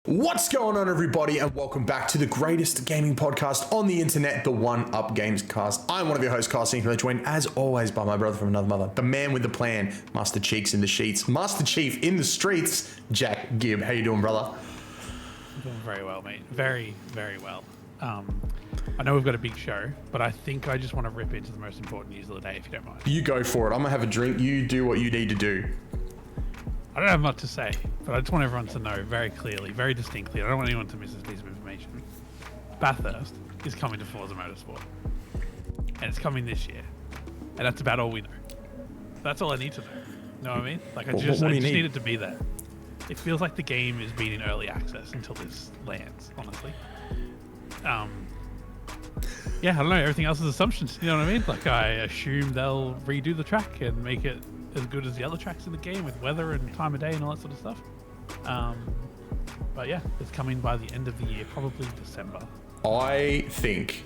What's going on, everybody, and welcome back to the greatest gaming podcast on the internet, the One Up Gamescast. I'm one of your hosts, Carl Sinclair, joined as always by my brother from another mother, the man with the plan, Master Cheeks in the sheets, Master Chief in the streets, Jack Gibb. How you doing, brother? I'm doing very well, mate. Very, very well. I know we've got a big show, but I think I just want to rip into the most important news of the day, if you don't mind. You go for it. I'm gonna have a drink. You do what you need to do. I don't have much to say, but I just want everyone to know very clearly, very distinctly. I don't want anyone to miss this piece of information. Bathurst is coming to Forza Motorsport, and it's coming this year, and that's about all we know. That's all I need to know. You know what I mean? Like I just need it to be there. It feels like the game is being in early access until this lands, honestly. Yeah, I don't know. Everything else is assumptions. You know what I mean? Like I assume they'll redo the track and make it as good as the other tracks in the game with weather and time of day and all that sort of stuff. But yeah, it's coming by the end of the year, probably December. I think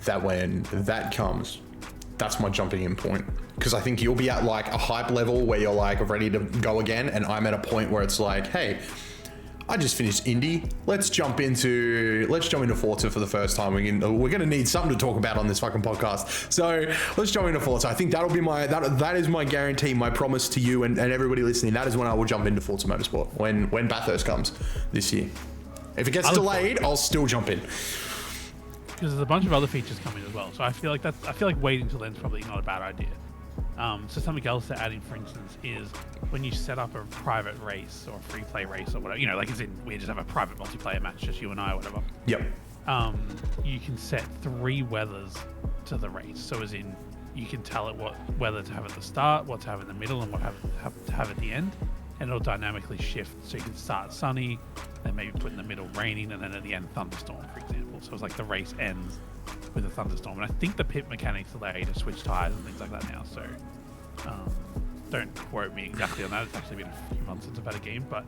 that when that comes, that's my jumping in point. Because I think you'll be at like a hype level where you're like ready to go again, and I'm at a point where it's like, hey, I just finished Indy. Let's jump into Forza for the first time. We're gonna need something to talk about on this fucking podcast. So let's jump into Forza. I think that'll be that is my guarantee, my promise to you and everybody listening. That is when I will jump into Forza Motorsport when Bathurst comes this year. If it gets delayed, I'll still jump in. Because there's a bunch of other features coming as well. So I feel like waiting till then is probably not a bad idea. So something else to add in, for instance, is when you set up a private race or a free play race or whatever, you know, like we just have a private multiplayer match, just you and I or whatever. Yep. You can set 3 weathers to the race. So as in, you can tell it what weather to have at the start, what to have in the middle, and what to have at the end. And it'll dynamically shift. So you can start sunny, then maybe put in the middle raining, and then at the end thunderstorm, for example. So it's like the race ends with a thunderstorm. And I think the pit mechanics allow you to switch tires and things like that now. So don't quote me exactly on that. It's actually been a few months since I've had a game, but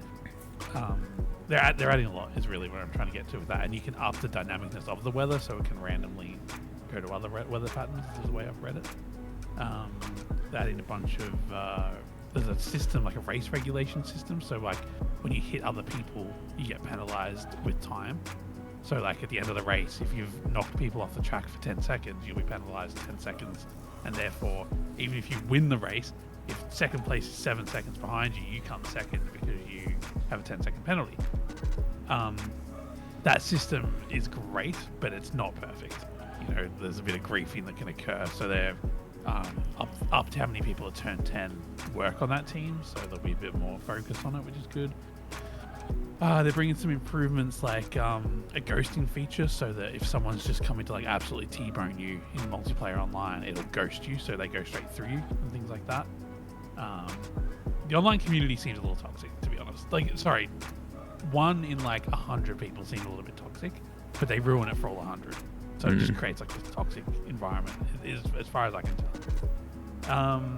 they're adding a lot is really what I'm trying to get to with that. And you can up the dynamicness of the weather so it can randomly go to other weather patterns, is the way I've read it. They're adding a bunch of there's a system, like a race regulation system. So like when you hit other people, you get penalized with time. So like at the end of the race, if you've knocked people off the track for 10 seconds, you'll be penalized 10 seconds. And therefore, even if you win the race, if second place is 7 seconds behind you, you come second because you have a 10-second penalty. That system is great, but it's not perfect. You know, there's a bit of griefing that can occur. So they're up to how many people at turn 10 work on that team. So there'll be a bit more focus on it, which is good. They're bringing some improvements like a ghosting feature, so that if someone's just coming to like absolutely T-bone you in multiplayer online, it'll ghost you, so they go straight through you and things like that. The online community seems a little toxic, to be honest. Like, sorry, 1 in like 100 people seem a little bit toxic, but they ruin it for all 100. So it just creates like this toxic environment, is as far as I can tell.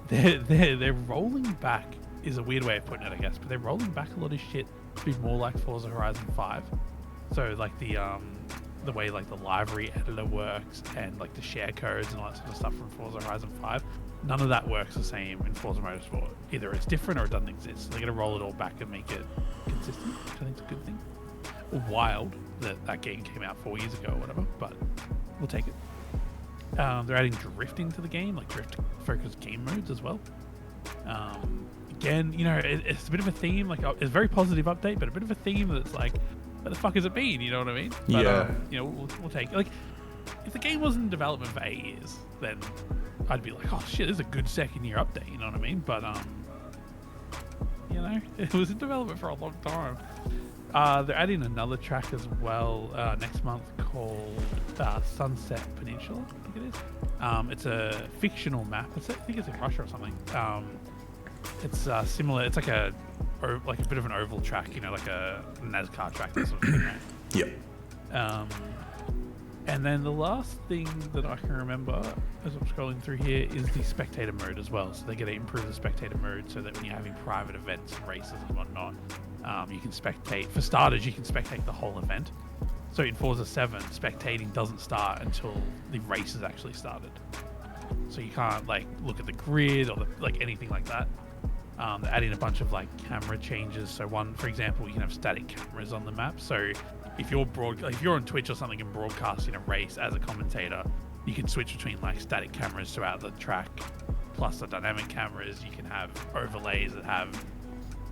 They're rolling back, is a weird way of putting it, I guess, but they're rolling back a lot of shit to be more like Forza Horizon 5. So like the way like the library editor works and like the share codes and all that sort of stuff from Forza Horizon 5, none of that works the same in Forza Motorsport. Either it's different or it doesn't exist. So they're going to roll it all back and make it consistent, which I think is a good thing. Wild that game came out 4 years ago or whatever, but we'll take it. They're adding drifting to the game, like drift-focused game modes as well. Again, you know, it's a bit of a theme, like it's a very positive update, but a bit of a theme that's like, where the fuck has it been? You know what I mean? But, yeah. You know, we'll take it. Like, if the game wasn't in development for 8 years, then I'd be like, oh shit, this is a good second-year update. You know what I mean? But you know, it was in development for a long time. They're adding another track as well next month called Sunset Peninsula, I think it is. It's a fictional map. I think it's in Russia or something. It's similar. It's like a bit of an oval track, you know, like a NASCAR track, that sort of thing, right? Yep. And then the last thing that I can remember as I'm scrolling through here is the spectator mode as well. So they're going to improve the spectator mode so that when you're having private events and races and whatnot, you can spectate. For starters, you can spectate the whole event. So in Forza 7, spectating doesn't start until the race has actually started. So you can't like look at the grid or like anything like that. They're adding a bunch of like camera changes. So one, for example, you can have static cameras on the map. So if you're on Twitch or something and broadcasting a race as a commentator, you can switch between like static cameras throughout the track, plus the dynamic cameras. You can have overlays that have,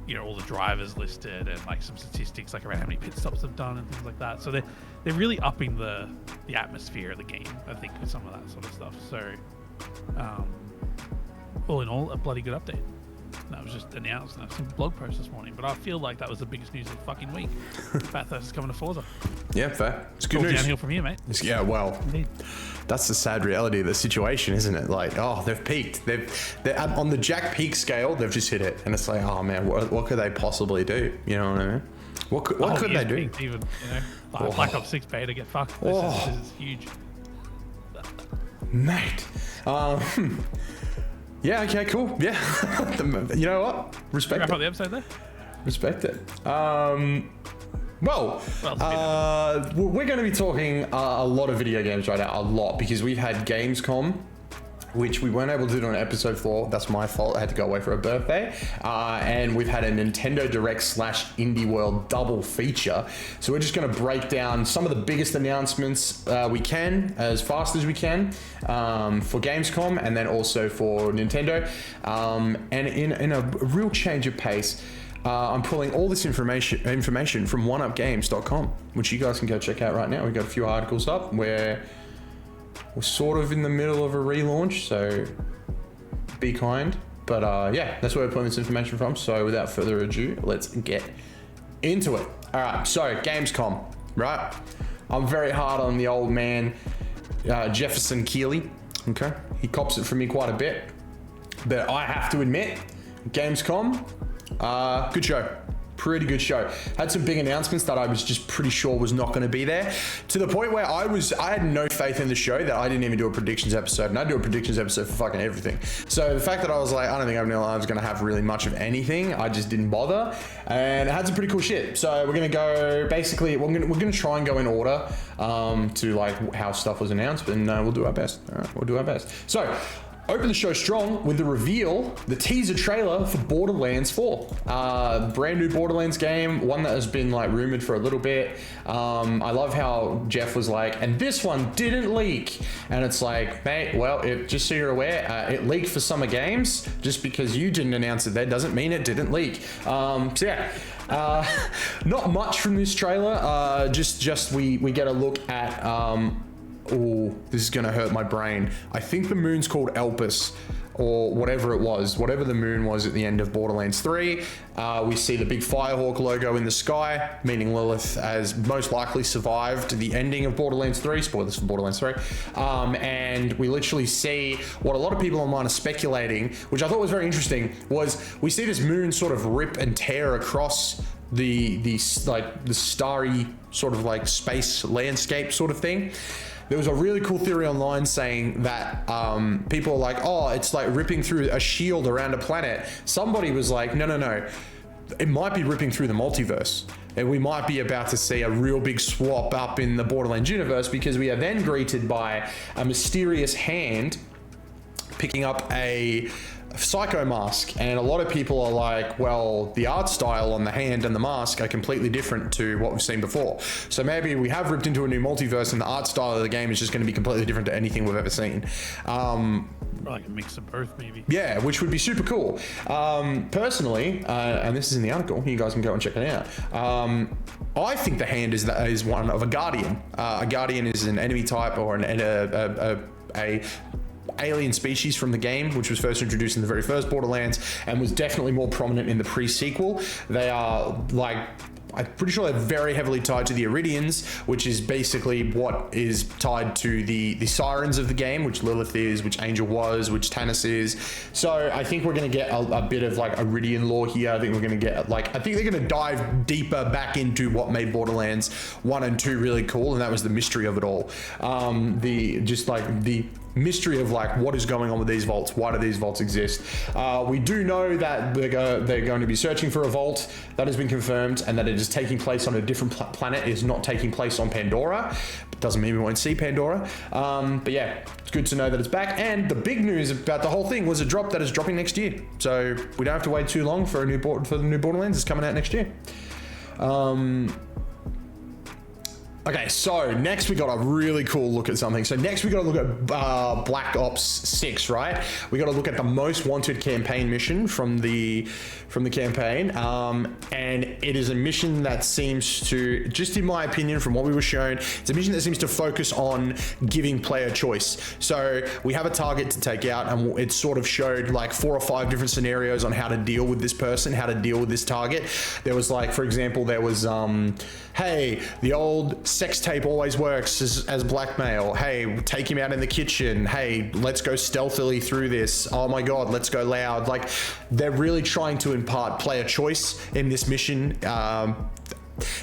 you know, all the drivers listed and like some statistics like around how many pit stops they've done and things like that. So they're really upping the atmosphere of the game, I think, with some of that sort of stuff. So all in all, a bloody good update. That was just announced in a simple blog post this morning, but I feel like that was the biggest news of the fucking week. Bathurst is coming to Forza. Yeah, fair. It's good news. Downhill from here, mate. Yeah, well, Indeed. that's the sad reality of the situation, isn't it? Like, oh, they've peaked. They're on the Jack Peak scale. They've just hit it, and it's like, oh man, what could they possibly do? You know what I mean? What could they do? Even, you know, Black Ops 6 beta get fucked. This is huge, mate. Yeah, okay, cool. Yeah. You know what? Respect wrap it. up the episode there? Respect it. Well, we're going to be talking a lot of video games right now, a lot, because we've had Gamescom, which we weren't able to do on episode 4. That's my fault. I had to go away for a birthday. And we've had a Nintendo Direct / Indie World double feature. So we're just going to break down some of the biggest announcements we can, as fast as we can, for Gamescom and then also for Nintendo. And in a real change of pace, I'm pulling all this information from oneupgames.com, which you guys can go check out right now. We've got a few articles up where we're sort of in the middle of a relaunch, so be kind. But yeah, that's where we're pulling this information from. So without further ado, let's get into it. All right, so Gamescom, right? I'm very hard on the old man, Jefferson Keighley. Okay, he cops it from me quite a bit, but I have to admit, Gamescom, good show. Pretty good show. Had some big announcements that I was just pretty sure was not going to be there, to the point where I had no faith in the show that I didn't even do a predictions episode, and I do a predictions episode for fucking everything. So the fact that I was like, I don't think Open Live is going to have really much of anything, I just didn't bother, and it had some pretty cool shit. So we're going to go, basically, we're going to try and go in order to like how stuff was announced, and we'll do our best. All right, we'll do our best. So open the show strong with the reveal, the teaser trailer for Borderlands 4. Brand new Borderlands game, one that has been like rumored for a little bit. I love how Jeff was like, and this one didn't leak. And it's like, mate, well, just so you're aware, it leaked for Summer Games. Just because you didn't announce it there doesn't mean it didn't leak. So yeah, not much from this trailer. Just we get a look at, oh, this is gonna hurt my brain. I think the moon's called Elpis, or whatever it was, whatever the moon was at the end of Borderlands 3. We see the big Firehawk logo in the sky, meaning Lilith has most likely survived the ending of Borderlands 3. Spoilers for Borderlands 3. And we literally see what a lot of people online are speculating, which I thought was very interesting, was we see this moon sort of rip and tear across the starry sort of like space landscape sort of thing. There was a really cool theory online saying that people are like, oh, it's like ripping through a shield around a planet. Somebody was like, no, it might be ripping through the multiverse. And we might be about to see a real big swap up in the Borderlands universe, because we are then greeted by a mysterious hand picking up a Psycho mask, and a lot of people are like, well, the art style on the hand and the mask are completely different to what we've seen before, so maybe we have ripped into a new multiverse and the art style of the game is just going to be completely different to anything we've ever seen. Like a mix of both, maybe. Yeah, which would be super cool. Personally, and this is in the article, you guys can go and check it out. I think the hand is one of a guardian. A guardian is an enemy type or a alien species from the game, which was first introduced in the very first Borderlands and was definitely more prominent in the pre-sequel. They are like, I'm pretty sure they're very heavily tied to the Iridians, which is basically what is tied to the sirens of the game, which Lilith is, which Angel was, which Tannis is. So I think we're going to get a bit of like Iridian lore here. I think we're going to get I think they're going to dive deeper back into what made Borderlands 1 and 2 really cool, and that was the mystery of it all. The mystery of like what is going on with these vaults. Why do these vaults exist? We do know that they're going to be searching for a vault. That has been confirmed, and that it is taking place on a different planet. It is not taking place on Pandora. Doesn't mean we won't see Pandora. But yeah, it's good to know that it's back. And the big news about the whole thing was a drop that is dropping next year. So we don't have to wait too long for the new Borderlands. It's coming out next year. Okay, so next we got a really cool look at something. So next we got to look at Black Ops 6, right? We got to look at the most wanted campaign mission from the campaign, and it is a mission that seems to, just in my opinion, from what we were shown, it's a mission that seems to focus on giving player choice. So we have a target to take out, and it sort of showed like 4 or 5 different scenarios on how to deal with this person, how to deal with this target. There was like, for example, there was hey, the old sex tape always works as blackmail. Hey, take him out in the kitchen. Hey, let's go stealthily through this. Oh my God, let's go loud. Like, they're really trying to impart player choice in this mission.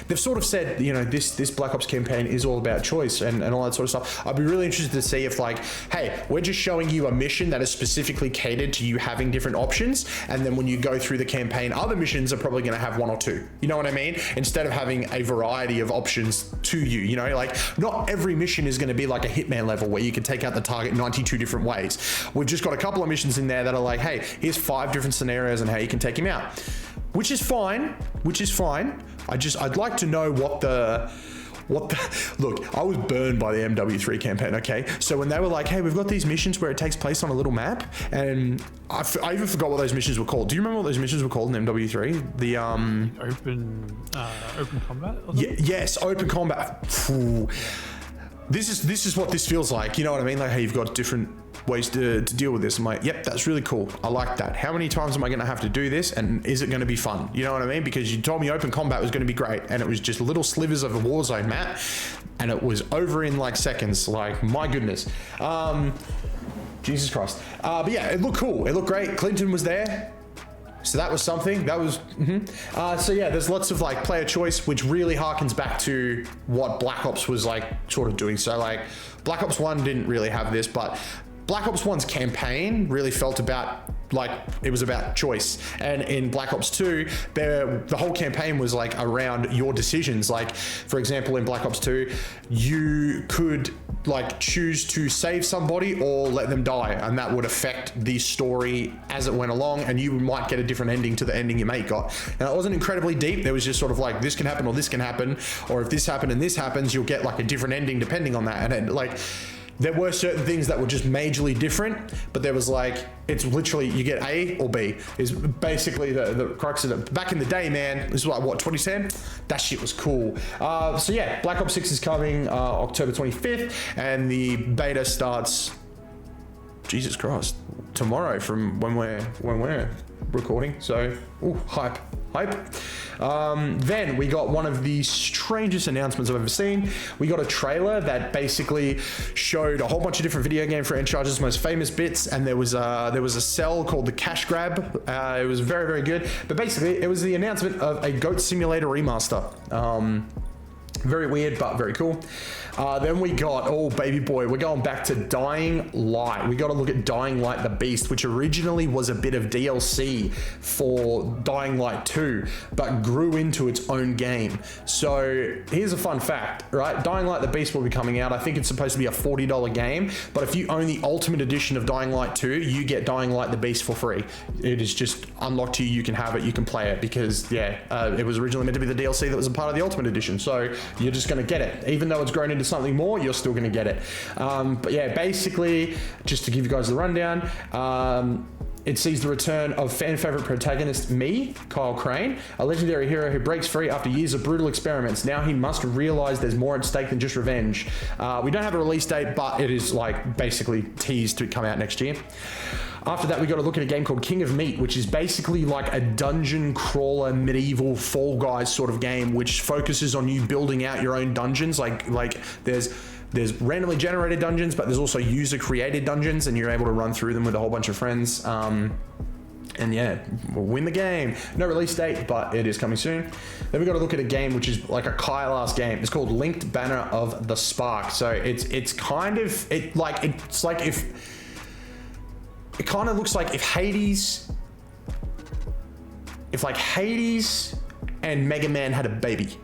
They've sort of said, you know, this Black Ops campaign is all about choice and all that sort of stuff. I'd be really interested to see if, like, hey, we're just showing you a mission that is specifically catered to you having different options, and then when you go through the campaign, other missions are probably going to have 1 or 2. You know what I mean? Instead of having a variety of options to you, you know, like, not every mission is going to be like a Hitman level where you can take out the target 92 different ways. We've just got a couple of missions in there that are like, hey, here's 5 different scenarios on how you can take him out, which is fine. I'd like to know what the look, I was burned by the MW3 campaign, okay? So when they were like, hey, we've got these missions where it takes place on a little map, and I even forgot what those missions were called. Do you remember what those missions were called in MW3? The open combat? Yes, open combat. Phew. This is what this feels like. You know what I mean? Like, hey, you've got different ways to deal with this. I'm like, yep, that's really cool. I like that. How many times am I going to have to do this? And is it going to be fun? You know what I mean? Because you told me open combat was going to be great, and it was just little slivers of a war zone map, and it was over in like seconds. Like, my goodness. Jesus Christ. But yeah, it looked cool. It looked great. Clinton was there. So that was something. That was so yeah, there's lots of like player choice, which really harkens back to what Black Ops was like sort of doing. So like Black Ops 1 didn't really have this, but Black Ops 1's campaign really felt about like it was about choice. And in Black Ops 2, the whole campaign was like around your decisions. Like, for example, in Black Ops 2, you could like choose to save somebody or let them die, and that would affect the story as it went along, and you might get a different ending to the ending your mate got. Now, it wasn't incredibly deep. There was just sort of like, this can happen or this can happen, or if this happened and this happens, you'll get like a different ending depending on that. And it, like, there were certain things that were just majorly different, but there was like, it's literally, you get A or B is basically the crux of it. Back in the day, man, this was like, what, 2010? That shit was cool. So yeah, Black Ops 6 is coming October 25th, and the beta starts, Jesus Christ, tomorrow from when we're recording. So, ooh, hype. Then we got one of the strangest announcements I've ever seen. We got a trailer that basically showed a whole bunch of different video game franchises' most famous bits, and there was a cell called the Cash Grab. It was very, very good. But basically, it was the announcement of a Goat Simulator remaster. Very weird, but very cool. Then we got, oh baby boy, we're going back to Dying Light. We got to look at Dying Light the Beast, which originally was a bit of DLC for Dying Light 2, but grew into its own game. So here's a fun fact, right? Dying Light the Beast will be coming out. I think it's supposed to be a $40 game, but if you own the Ultimate Edition of Dying Light 2, you get Dying Light the Beast for free. It is just unlocked to you. You can have it, you can play it, because yeah, it was originally meant to be the DLC that was a part of the Ultimate Edition. So you're just going to get it. Even though it's grown into something more, you're still going to get it. But yeah, basically, just to give you guys the rundown, it sees the return of fan favorite protagonist Kyle Crane, a legendary hero who breaks free after years of brutal experiments. Now he must realize there's more at stake than just revenge. We don't have a release date, but it is like basically teased to come out next year. After that, we got to look at a game called King of Meat, which is basically like a dungeon crawler, medieval Fall Guys sort of game, which focuses on you building out your own dungeons. Like there's randomly generated dungeons, but there's also user created dungeons, and you're able to run through them with a whole bunch of friends. And yeah, we'll win the game. No release date, but it is coming soon. Then we got to look at a game which is like a Kyle-ass game. It's called Linked Banner of the Spark. So it's kind of it like if it kind of looks like if Hades and Mega Man had a baby.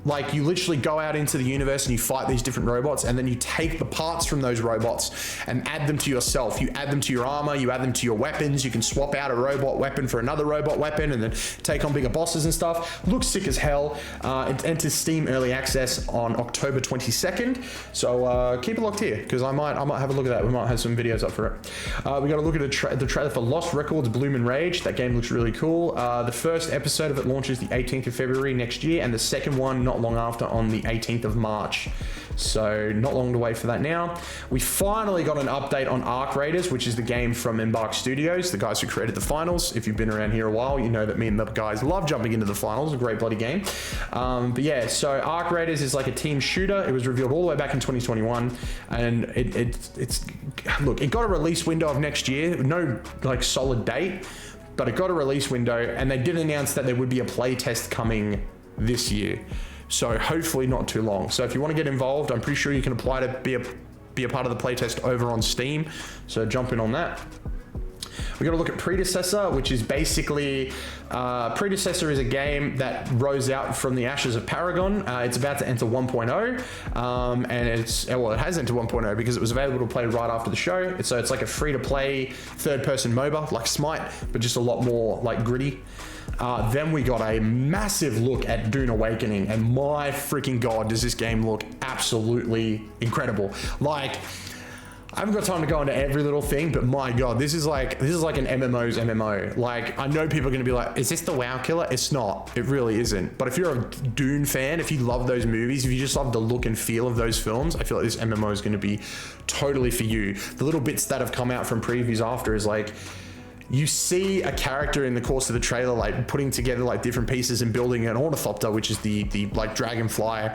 Like, you literally go out into the universe and you fight these different robots, and then you take the parts from those robots and add them to yourself. You add them to your armor, you add them to your weapons. You can swap out a robot weapon for another robot weapon and then take on bigger bosses and stuff. Looks sick as hell. It enters Steam Early Access on October 22nd. So keep it locked here, because I might have a look at that. We might have some videos up for it. We got to look at the trailer for Lost Records Bloom and Rage. That game looks really cool. The first episode of it launches the 18th of February next year, and the second one not long after on the 18th of March. So not long to wait for that now. We finally got an update on Arc Raiders, which is the game from Embark Studios, the guys who created the finals. If you've been around here a while, you know that me and the guys love jumping into the finals. A great bloody game. But yeah, so Arc Raiders is like a team shooter. It was revealed all the way back in 2021, and it's look, it got a release window of next year. No like solid date, but it got a release window, and they did announce that there would be a play test coming this year. So hopefully not too long. So if you want to get involved, I'm pretty sure you can apply to be a part of the playtest over on Steam. So jump in on that. We got to look at Predecessor, which is basically Predecessor is a game that rose out from the ashes of Paragon. It's about to enter 1.0, and it has entered 1.0 because it was available to play right after the show. So it's like a free-to-play third-person MOBA like Smite, but just a lot more like gritty. Then we got a massive look at Dune Awakening, and my freaking god, does this game look absolutely incredible. Like, I haven't got time to go into every little thing, but my god, this is like an MMO's MMO. Like, I know people are going to be like, is this the WoW killer? It's not. It really isn't. But if you're a Dune fan, if you love those movies, if you just love the look and feel of those films, I feel like this MMO is going to be totally for you. The little bits that have come out from previews after is like, you see a character in the course of the trailer like putting together like different pieces and building an ornithopter, which is the like dragonfly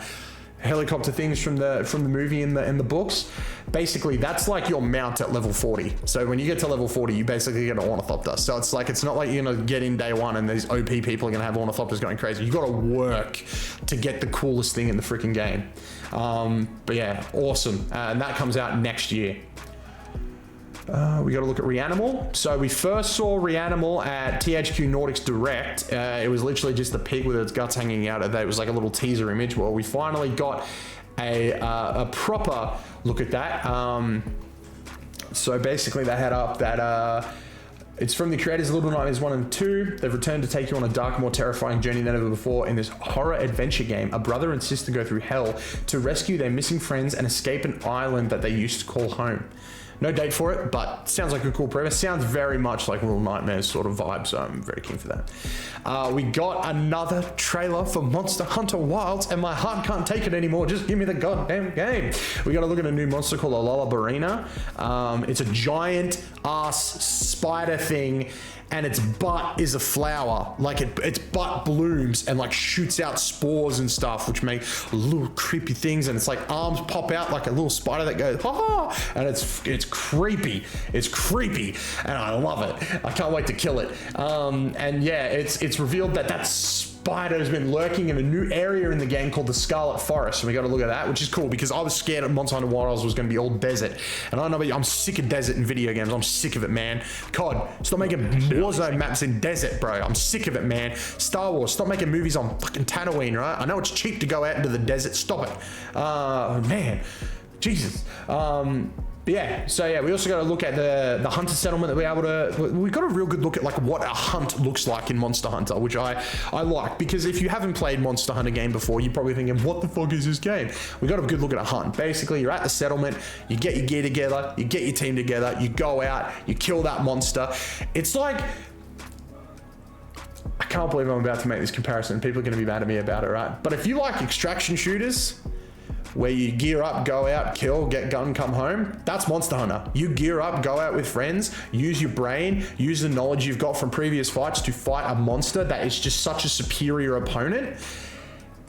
helicopter things from the movie in the books. Basically, that's like your mount at level 40. So when you get to level 40, you basically get an ornithopter. So it's like, it's not like you're gonna get in day one and these OP people are gonna have ornithopters going crazy. You gotta work to get the coolest thing in the freaking game. But yeah, awesome. And that comes out next year. We got to look at Reanimal. So we first saw Reanimal at THQ Nordics Direct. It was literally just the pig with its guts hanging out of that. It was like a little teaser image. Well, we finally got a proper look at that. So basically they had up that it's from the creators of Little Nightmares 1 and 2. They've returned to take you on a dark, more terrifying journey than ever before. In this horror adventure game, a brother and sister go through hell to rescue their missing friends and escape an island that they used to call home. No date for it, but sounds like a cool premise. Sounds very much like Little Nightmares sort of vibe, so I'm very keen for that. We got another trailer for Monster Hunter Wilds, and my heart can't take it anymore. Just give me the goddamn game. We got to look at a new monster called a Lullabarina. It's a giant ass spider thing, and its butt is a flower. Like its butt blooms and like shoots out spores and stuff, which make little creepy things, and it's like arms pop out like a little spider that goes ha, and it's creepy. It's creepy, and I love it. I can't wait to kill it. And yeah, it's revealed that spider has been lurking in a new area in the game called the Scarlet Forest, and we got to look at that, which is cool because I was scared that Monster Hunter Wilds was going to be all desert, and I don't know about you, I'm sick of desert in video games. I'm sick of it, man. COD, stop making Warzone maps in desert, bro. I'm sick of it, man. Star Wars, stop making movies on fucking Tatooine, right? I know it's cheap to go out into the desert. Stop it. Man, Jesus. But yeah, so yeah, we also got to look at the hunter settlement that we got a real good look at like what a hunt looks like in Monster Hunter, which I like, because if you haven't played Monster Hunter game before, you're probably thinking, what the fuck is this game? We got a good look at a hunt. Basically, you're at the settlement, you get your gear together, you get your team together, you go out, you kill that monster. It's like, I can't believe I'm about to make this comparison. People are going to be mad at me about it, right? But if you like extraction shooters, where you gear up, go out, kill, get gun, come home, that's Monster Hunter. You gear up, go out with friends, use your brain, use the knowledge you've got from previous fights to fight a monster that is just such a superior opponent.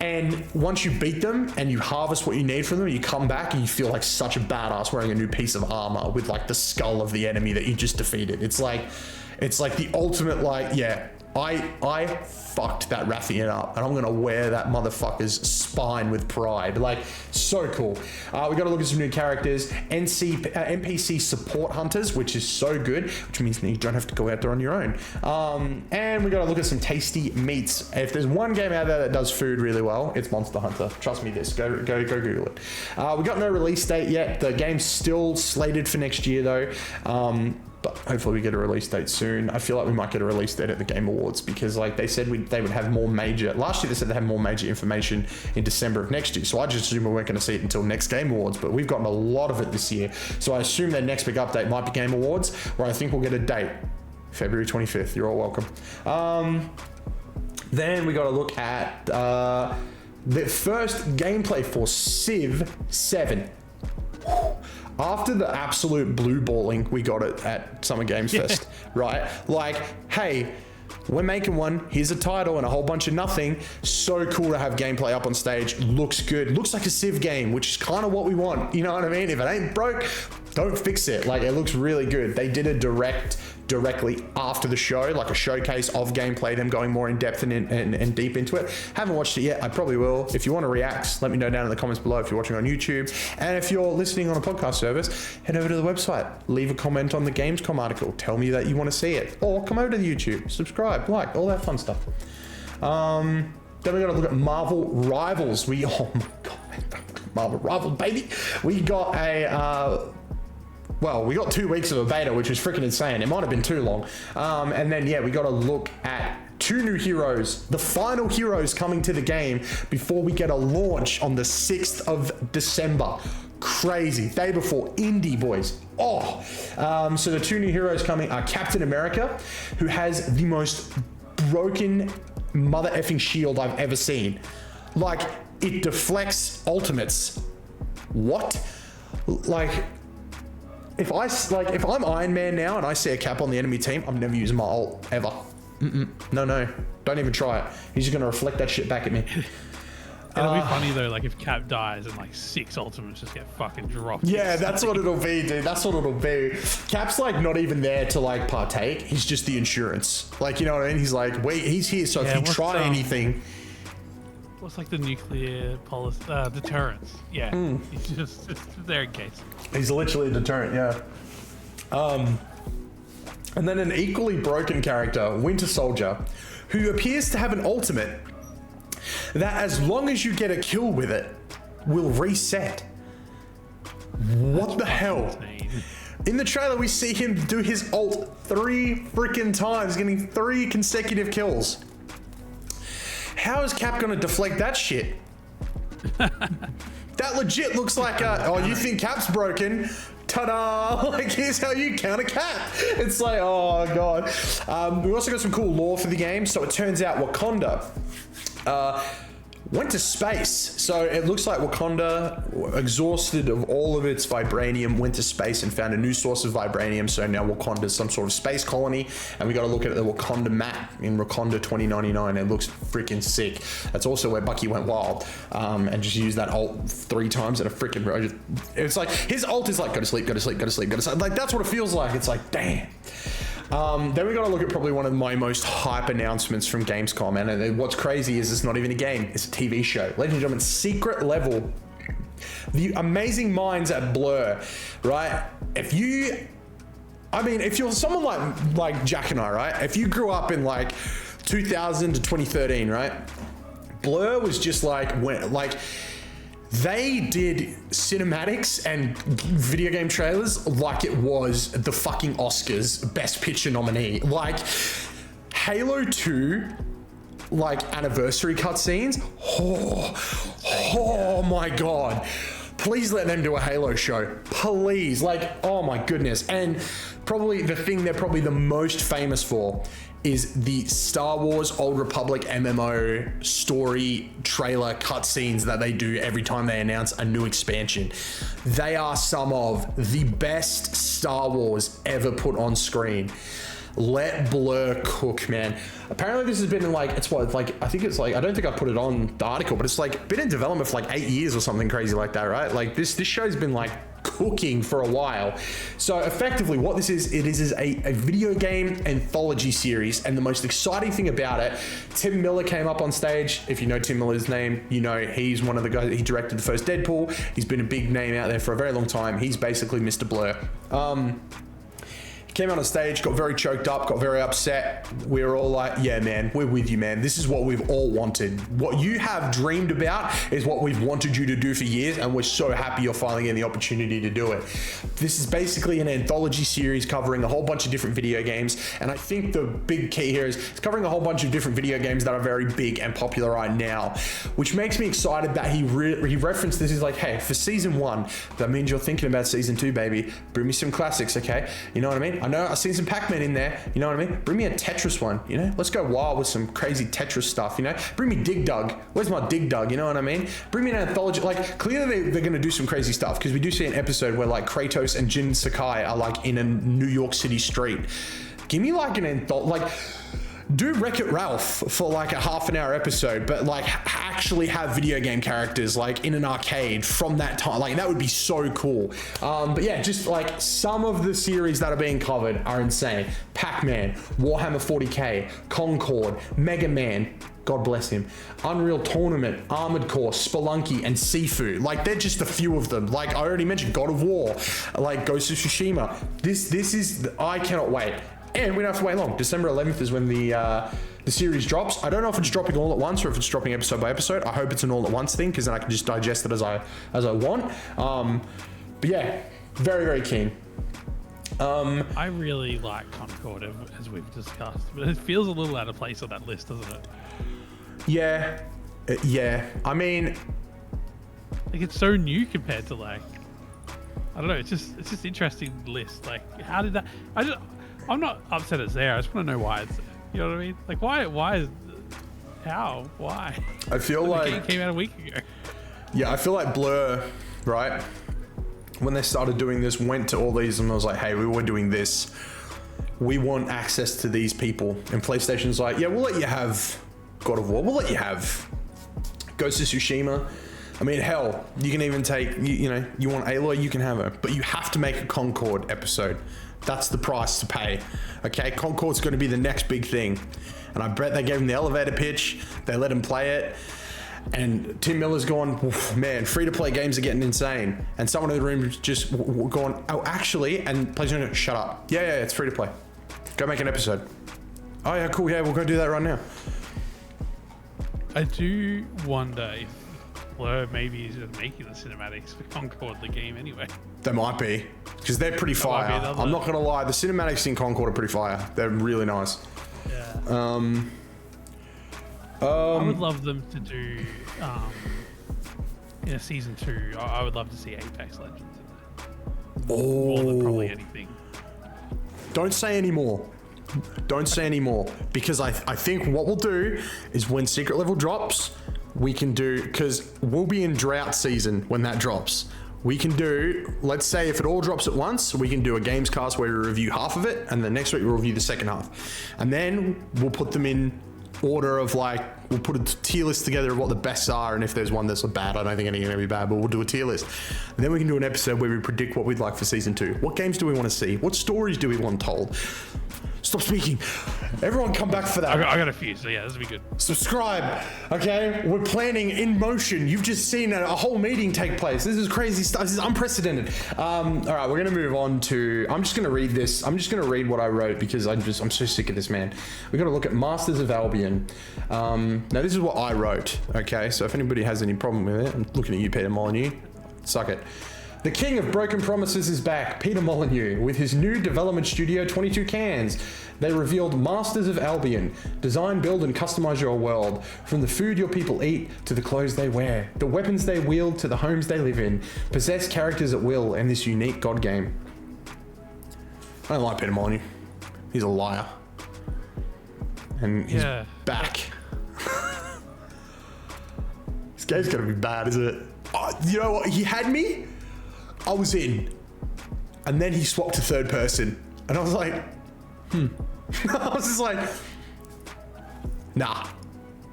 And once you beat them and you harvest what you need from them, you come back and you feel like such a badass wearing a new piece of armor with like the skull of the enemy that you just defeated. It's like, It's like the ultimate, like, yeah, I fucked that Rathian up, and I'm gonna wear that motherfucker's spine with pride. Like, so cool. We gotta look at some new characters. NPC support hunters, which is so good, which means you don't have to go out there on your own. And we gotta look at some tasty meats. If there's one game out there that does food really well, it's Monster Hunter. Trust me this. Go Google it. We got no release date yet. The game's still slated for next year though. But hopefully we get a release date soon. I feel like we might get a release date at the Game Awards, because like they said they would have more major, last year they said they had more major information in December of next year. So I just assumed we weren't going to see it until next Game Awards, but we've gotten a lot of it this year. So I assume their next big update might be Game Awards, where I think we'll get a date. February 25th. You're all welcome. Then we got to look at the first gameplay for Civ 7. After the absolute blue balling we got it at Summer Games Fest, right? Like, hey, we're making one. Here's a title and a whole bunch of nothing. So cool to have gameplay up on stage. Looks good. Looks like a Civ game, which is kind of what we want. You know what I mean? If it ain't broke, don't fix it. Like, it looks really good. They did a directly after the show, like a showcase of gameplay, them going more in depth and deep into it. Haven't watched it yet. I probably will. If you want to react, let me know down in the comments below if you're watching on YouTube. And if you're listening on a podcast service, head over to the website, leave a comment on the Gamescom article, tell me that you want to see it, or come over to the YouTube, subscribe, like, all that fun stuff. Then we got to look at Marvel Rivals. Oh my god, Marvel Rivals, baby. We got we got 2 weeks of a beta, which was freaking insane. It might have been too long. And then, yeah, we got to look at 2 new heroes, the final heroes coming to the game before we get a launch on the 6th of December. Crazy. Day before Indie, boys. Oh. So the 2 new heroes coming are Captain America, who has the most broken mother effing shield I've ever seen. Like, it deflects ultimates. What? Like, if I'm Iron Man now and I see a Cap on the enemy team, I'm never using my ult ever. No, don't even try it. He's just gonna reflect that shit back at me. It'll be funny though, like if Cap dies and like 6 ultimates just get fucking dropped. Yeah, that's what it'll be, dude. That's what it'll be. Cap's like not even there to like partake. He's just the insurance. Like, you know what I mean? He's like, wait, he's here, so if you try anything. What's like the nuclear policy deterrence? Yeah, he's just there in case. He's literally a deterrent, yeah. And then an equally broken character, Winter Soldier, who appears to have an ultimate that as long as you get a kill with it, will reset. What the hell? Insane. In the trailer, we see him do his ult 3 freaking times, getting 3 consecutive kills. How is Cap gonna deflect that shit? That legit looks like you think Cap's broken? Ta-da! Like, here's how you counter Cap. It's like, oh god. We also got some cool lore for the game. So it turns out Wakanda went to space. So it looks like Wakanda, exhausted of all of its vibranium, went to space and found a new source of vibranium. So now Wakanda's some sort of space colony. And we got to look at the Wakanda map in Wakanda 2099. It looks freaking sick. That's also where Bucky went wild and just used that ult 3 times at a freaking road. It's like his ult is like, go to sleep, go to sleep, go to sleep, go to sleep. Like, that's what it feels like. It's like, damn. Then we got to look at probably one of my most hype announcements from Gamescom, and what's crazy is it's not even a game, it's a TV show. Ladies and gentlemen, Secret Level, the amazing minds at Blur, right? If you're someone like Jack and I, right? If you grew up in like 2000 to 2013, right? Blur was just they did cinematics and video game trailers like it was the fucking Oscars Best Picture nominee. Like, Halo 2, like, anniversary cutscenes. Oh my god. Please let them do a Halo show. Please. Like, oh my goodness. And probably the thing they're probably the most famous for is the Star Wars Old Republic MMO story trailer cutscenes that they do every time they announce a new expansion. They are some of the best Star Wars ever put on screen. Let Blur cook, man. Apparently this has been in I don't think I put it on the article, but it's like been in development for like 8 years or something crazy like that, right? Like this show's been like cooking for a while. So effectively what this is, it is a video game anthology series, and the most exciting thing about it, Tim Miller came up on stage. If you know Tim Miller's name, you know he's one of the guys, he directed the first Deadpool. He's been a big name out there for a very long time. He's basically Mr. Blur. Came out on stage, got very choked up, got very upset. We were all like, yeah, man, we're with you, man. This is what we've all wanted. What you have dreamed about is what we've wanted you to do for years, and we're so happy you're finally getting the opportunity to do it. This is basically an anthology series covering a whole bunch of different video games, and I think the big key here is it's covering a whole bunch of different video games that are very big and popular right now, which makes me excited that he referenced this. He's like, hey, for season 1, that means you're thinking about season 2, baby. Bring me some classics, okay? You know what I mean? I know I've seen some Pac-Man in there, you know what I mean? Bring me a Tetris one, you know? Let's go wild with some crazy Tetris stuff, you know? Bring me Dig Dug. Where's my Dig Dug, you know what I mean? Bring me an anthology. Like, clearly they're gonna do some crazy stuff, because we do see an episode where like Kratos and Jin Sakai are like in a New York City street. Give me like an anthology, like, do Wreck-It Ralph for like a half an hour episode, but like actually have video game characters like in an arcade from that time. Like that would be so cool. But yeah, just like some of the series that are being covered are insane. Pac-Man, Warhammer 40K, Concord, Mega Man, God bless him, Unreal Tournament, Armored Core, Spelunky, and Sifu. Like they're just a few of them. Like I already mentioned, God of War, like Ghost of Tsushima. This is, I cannot wait. And we don't have to wait long. December 11th is when the series drops. I don't know if it's dropping all at once or if it's dropping episode by episode. I hope it's an all at once thing, because then I can just digest it as I want. But yeah, very, very keen. I really like Concord, as we've discussed, but it feels a little out of place on that list, doesn't it? Yeah. Yeah. I mean, like it's so new compared to like, I don't know. It's just interesting list. Like, how did that? I'm not upset it's there. I just want to know why it's there. You know what I mean? Like, why is, how, why? I feel the like game came out a week ago. Yeah, I feel like Blur, right? When they started doing this, went to all these and I was like, hey, we were doing this. We want access to these people. And PlayStation's like, yeah, we'll let you have God of War. We'll let you have Ghost of Tsushima. I mean, hell, you can even take, you know, you want Aloy, you can have her. But you have to make a Concord episode. That's the price to pay. Okay, Concord's going to be the next big thing. And I bet they gave him the elevator pitch. They let him play it. And Tim Miller's gone, man, free-to-play games are getting insane. And someone in the room just gone, oh, actually, and PlayStation, shut up. Yeah, it's free-to-play. Go make an episode. Oh, yeah, cool. Yeah, we'll go do that right now. I do wonder if Blur maybe is making the cinematics for Concord, the game, anyway. They might be, because they're pretty fire. I'm not gonna lie, the cinematics in Concord are pretty fire. They're really nice. Yeah. I would love them to do in a season 2. I would love to see Apex Legends in there. More than probably anything. Don't say any more. Don't say any more, because I think what we'll do is when Secret Level drops, we can do, because we'll be in drought season when that drops. We can do, let's say if it all drops at once, we can do a Gamescast where we review half of it, and then next week we'll review the second half. And then we'll put them in order of like, we'll put a tier list together of what the best are, and if there's one that's bad, I don't think any are going to be bad, but we'll do a tier list. And then we can do an episode where we predict what we'd like for season 2. What games do we want to see? What stories do we want told? Stop speaking. Everyone come back for that. I got a few, so yeah, this will be good. Subscribe, okay? We're planning in motion. You've just seen a whole meeting take place. This is crazy stuff. This is unprecedented. All right, we're going to move on to, I'm just going to read this. I'm just going to read what I wrote because I'm so sick of this, man. We're going to look at Masters of Albion. Now, this is what I wrote, okay? So if anybody has any problem with it, I'm looking at you, Peter Molyneux. Suck it. The king of broken promises is back, Peter Molyneux, with his new development studio, 22 Cans. They revealed Masters of Albion. Design, build, and customize your world. From the food your people eat to the clothes they wear, the weapons they wield to the homes they live in. Possess characters at will in this unique god game. I don't like Peter Molyneux. He's a liar. And he's back. This game's gonna be bad, isn't it? You know what? He had me. I was in, and then he swapped to third person, and I was like, I was just like, nah.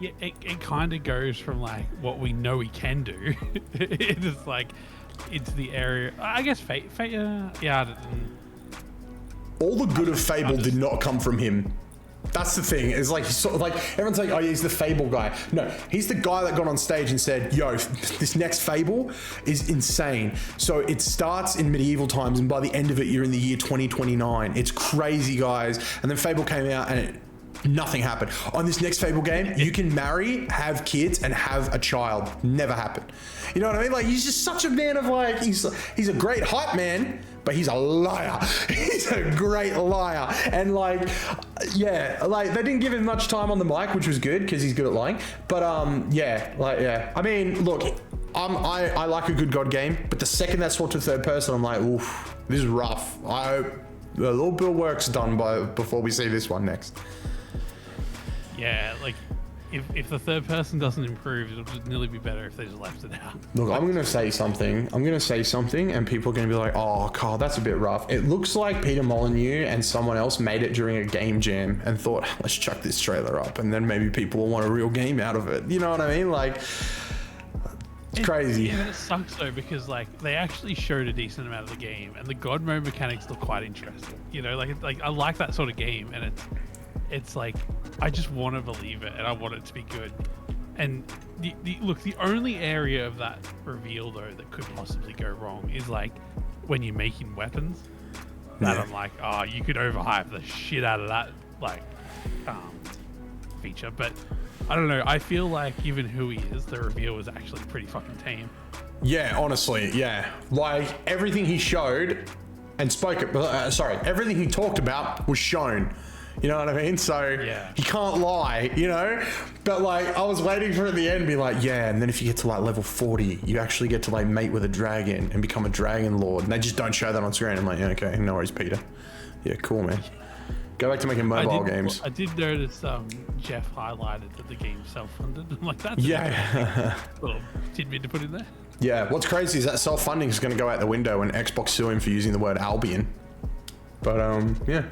Yeah, it kind of goes from like what we know he can do. It's like into the area. I guess Fate. Yeah. All the good of Fable did not come from him. That's the thing. It's like he's sort of like everyone's like, oh, he's the Fable guy. No, he's the guy that got on stage and said, "Yo, this next Fable is insane." So it starts in medieval times, and by the end of it, you're in the year 2029. It's crazy, guys. And then Fable came out, and nothing happened. On this next Fable game, you can marry, have kids, and have a child. Never happened. You know what I mean? Like, he's just such a man of like, he's a great hype man, but he's a liar. He's a great liar. And like, yeah, like they didn't give him much time on the mic, which was good because he's good at lying. But yeah. I mean, look, I like a good God game, but the second that switched to third person, I'm like, oof, this is rough. I hope a little bit of work's done before we see this one next. Yeah, like if the third person doesn't improve, it'll just nearly be better if they just left it out. Look, I'm going to say something. And people are going to be like, oh, Carl, that's a bit rough. It looks like Peter Molyneux and someone else made it during a game jam and thought, let's chuck this trailer up and then maybe people will want a real game out of it. You know what I mean? Like, it's crazy. Yeah, it sucks though because like they actually showed a decent amount of the game and the God mode mechanics look quite interesting. You know, like I like that sort of game and it's like I just want to believe it and I want it to be good. And the only area of that reveal though that could possibly go wrong is like when you're making weapons. That I'm like, oh, you could overhype the shit out of that like feature. But I don't know. I feel like given who he is, the reveal was actually pretty fucking tame. Yeah, honestly, yeah. Like everything he showed and everything he talked about was shown. You know what I mean? So yeah. He can't lie, you know? But like, I was waiting for it at the end to be like, yeah, and then if you get to like level 40, you actually get to like mate with a dragon and become a dragon lord. And they just don't show that on screen. I'm like, yeah, okay, no worries, Peter. Yeah, cool, man. Go back to making mobile games. I did notice Jeff highlighted that the game's self-funded. I'm like, that's yeah. a little tidbit to put in there. Yeah, what's crazy is that self-funding is going to go out the window when Xbox sue him for using the word Albion. But yeah.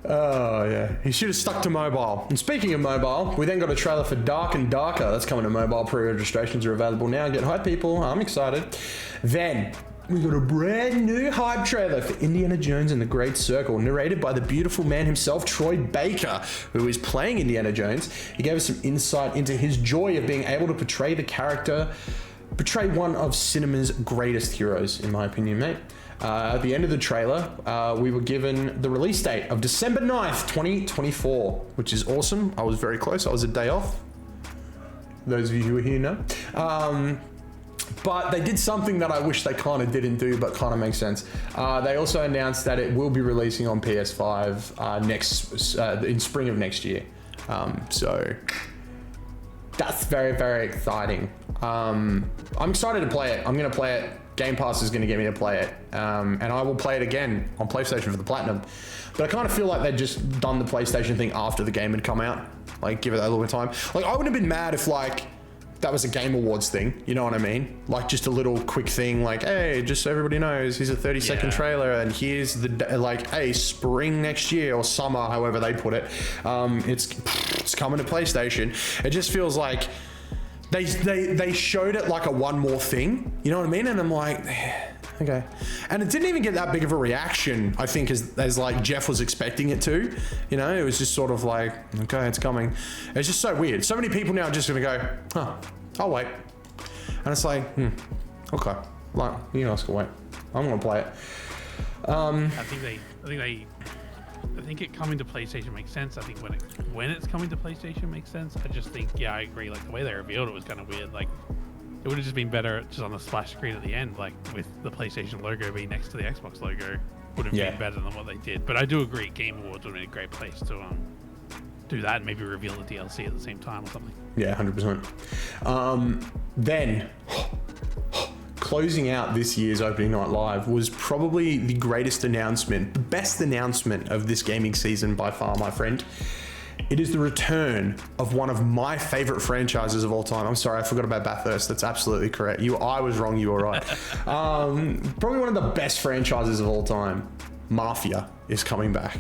Oh yeah, he should have stuck to mobile. And speaking of mobile, we then got a trailer for Dark and Darker. That's coming to mobile. Pre-registrations are available now. Get hype, people. I'm excited. Then we got a brand new hype trailer for Indiana Jones and the Great Circle, narrated by the beautiful man himself, Troy Baker, who is playing Indiana Jones. He gave us some insight into his joy of being able to portray one of cinema's greatest heroes, in my opinion, mate. At the end of the trailer, we were given the release date of December 9th, 2024, which is awesome. I was very close. I was a day off. Those of you who are here know. But they did something that I wish they kind of didn't do, but kind of makes sense. They also announced that it will be releasing on PS5 in spring of next year. So that's very, very exciting. I'm excited to play it. I'm going to play it. Game Pass is going to get me to play it, and I will play it again on PlayStation for the Platinum. But I kind of feel like they'd just done the PlayStation thing after the game had come out. Like, give it that little bit of time. Like, I wouldn't have been mad if, like, that was a Game Awards thing. You know what I mean? Like, just a little quick thing, like, hey, just so everybody knows, here's a 30-second trailer, and here's the, like, hey, spring next year, or summer, however they put it. It's coming to PlayStation. It just feels like They showed it like a one more thing, you know what I mean? And I'm like, okay. And it didn't even get that big of a reaction, I think, as like Jeff was expecting it to. You know, it was just sort of like, okay, it's coming. It's just so weird. So many people now are just gonna go, huh, I'll wait. And it's like, okay, like, you guys can wait. I'm gonna play it. I think it coming to PlayStation makes sense. I think when it's coming to PlayStation makes sense. I just think, yeah, I agree. Like the way they revealed it was kind of weird. Like it would have just been better just on the splash screen at the end, like with the PlayStation logo being next to the Xbox logo, would have been better than what they did. But I do agree, Game Awards would have been a great place to do that and maybe reveal the DLC at the same time or something. Yeah, 100%. Then. Closing out this year's opening night live was probably the greatest announcement, the best announcement of this gaming season by far, my friend. It is the return of one of my favorite franchises of all time. I'm sorry, I forgot about Bathurst. That's absolutely correct. I was wrong, you were right. Probably one of the best franchises of all time. Mafia is coming back.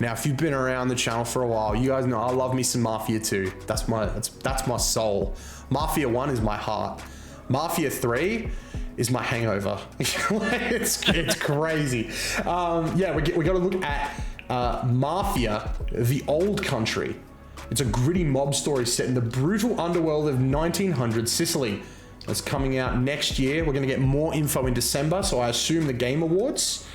Now, if you've been around the channel for a while, you guys know I love me some Mafia 2. That's my soul. Mafia 1 is my heart. Mafia 3 is my hangover. it's crazy. Yeah, we got to look at Mafia, the Old Country. It's a gritty mob story set in the brutal underworld of 1900 Sicily. It's coming out next year. We're going to get more info in December, so I assume the Game Awards.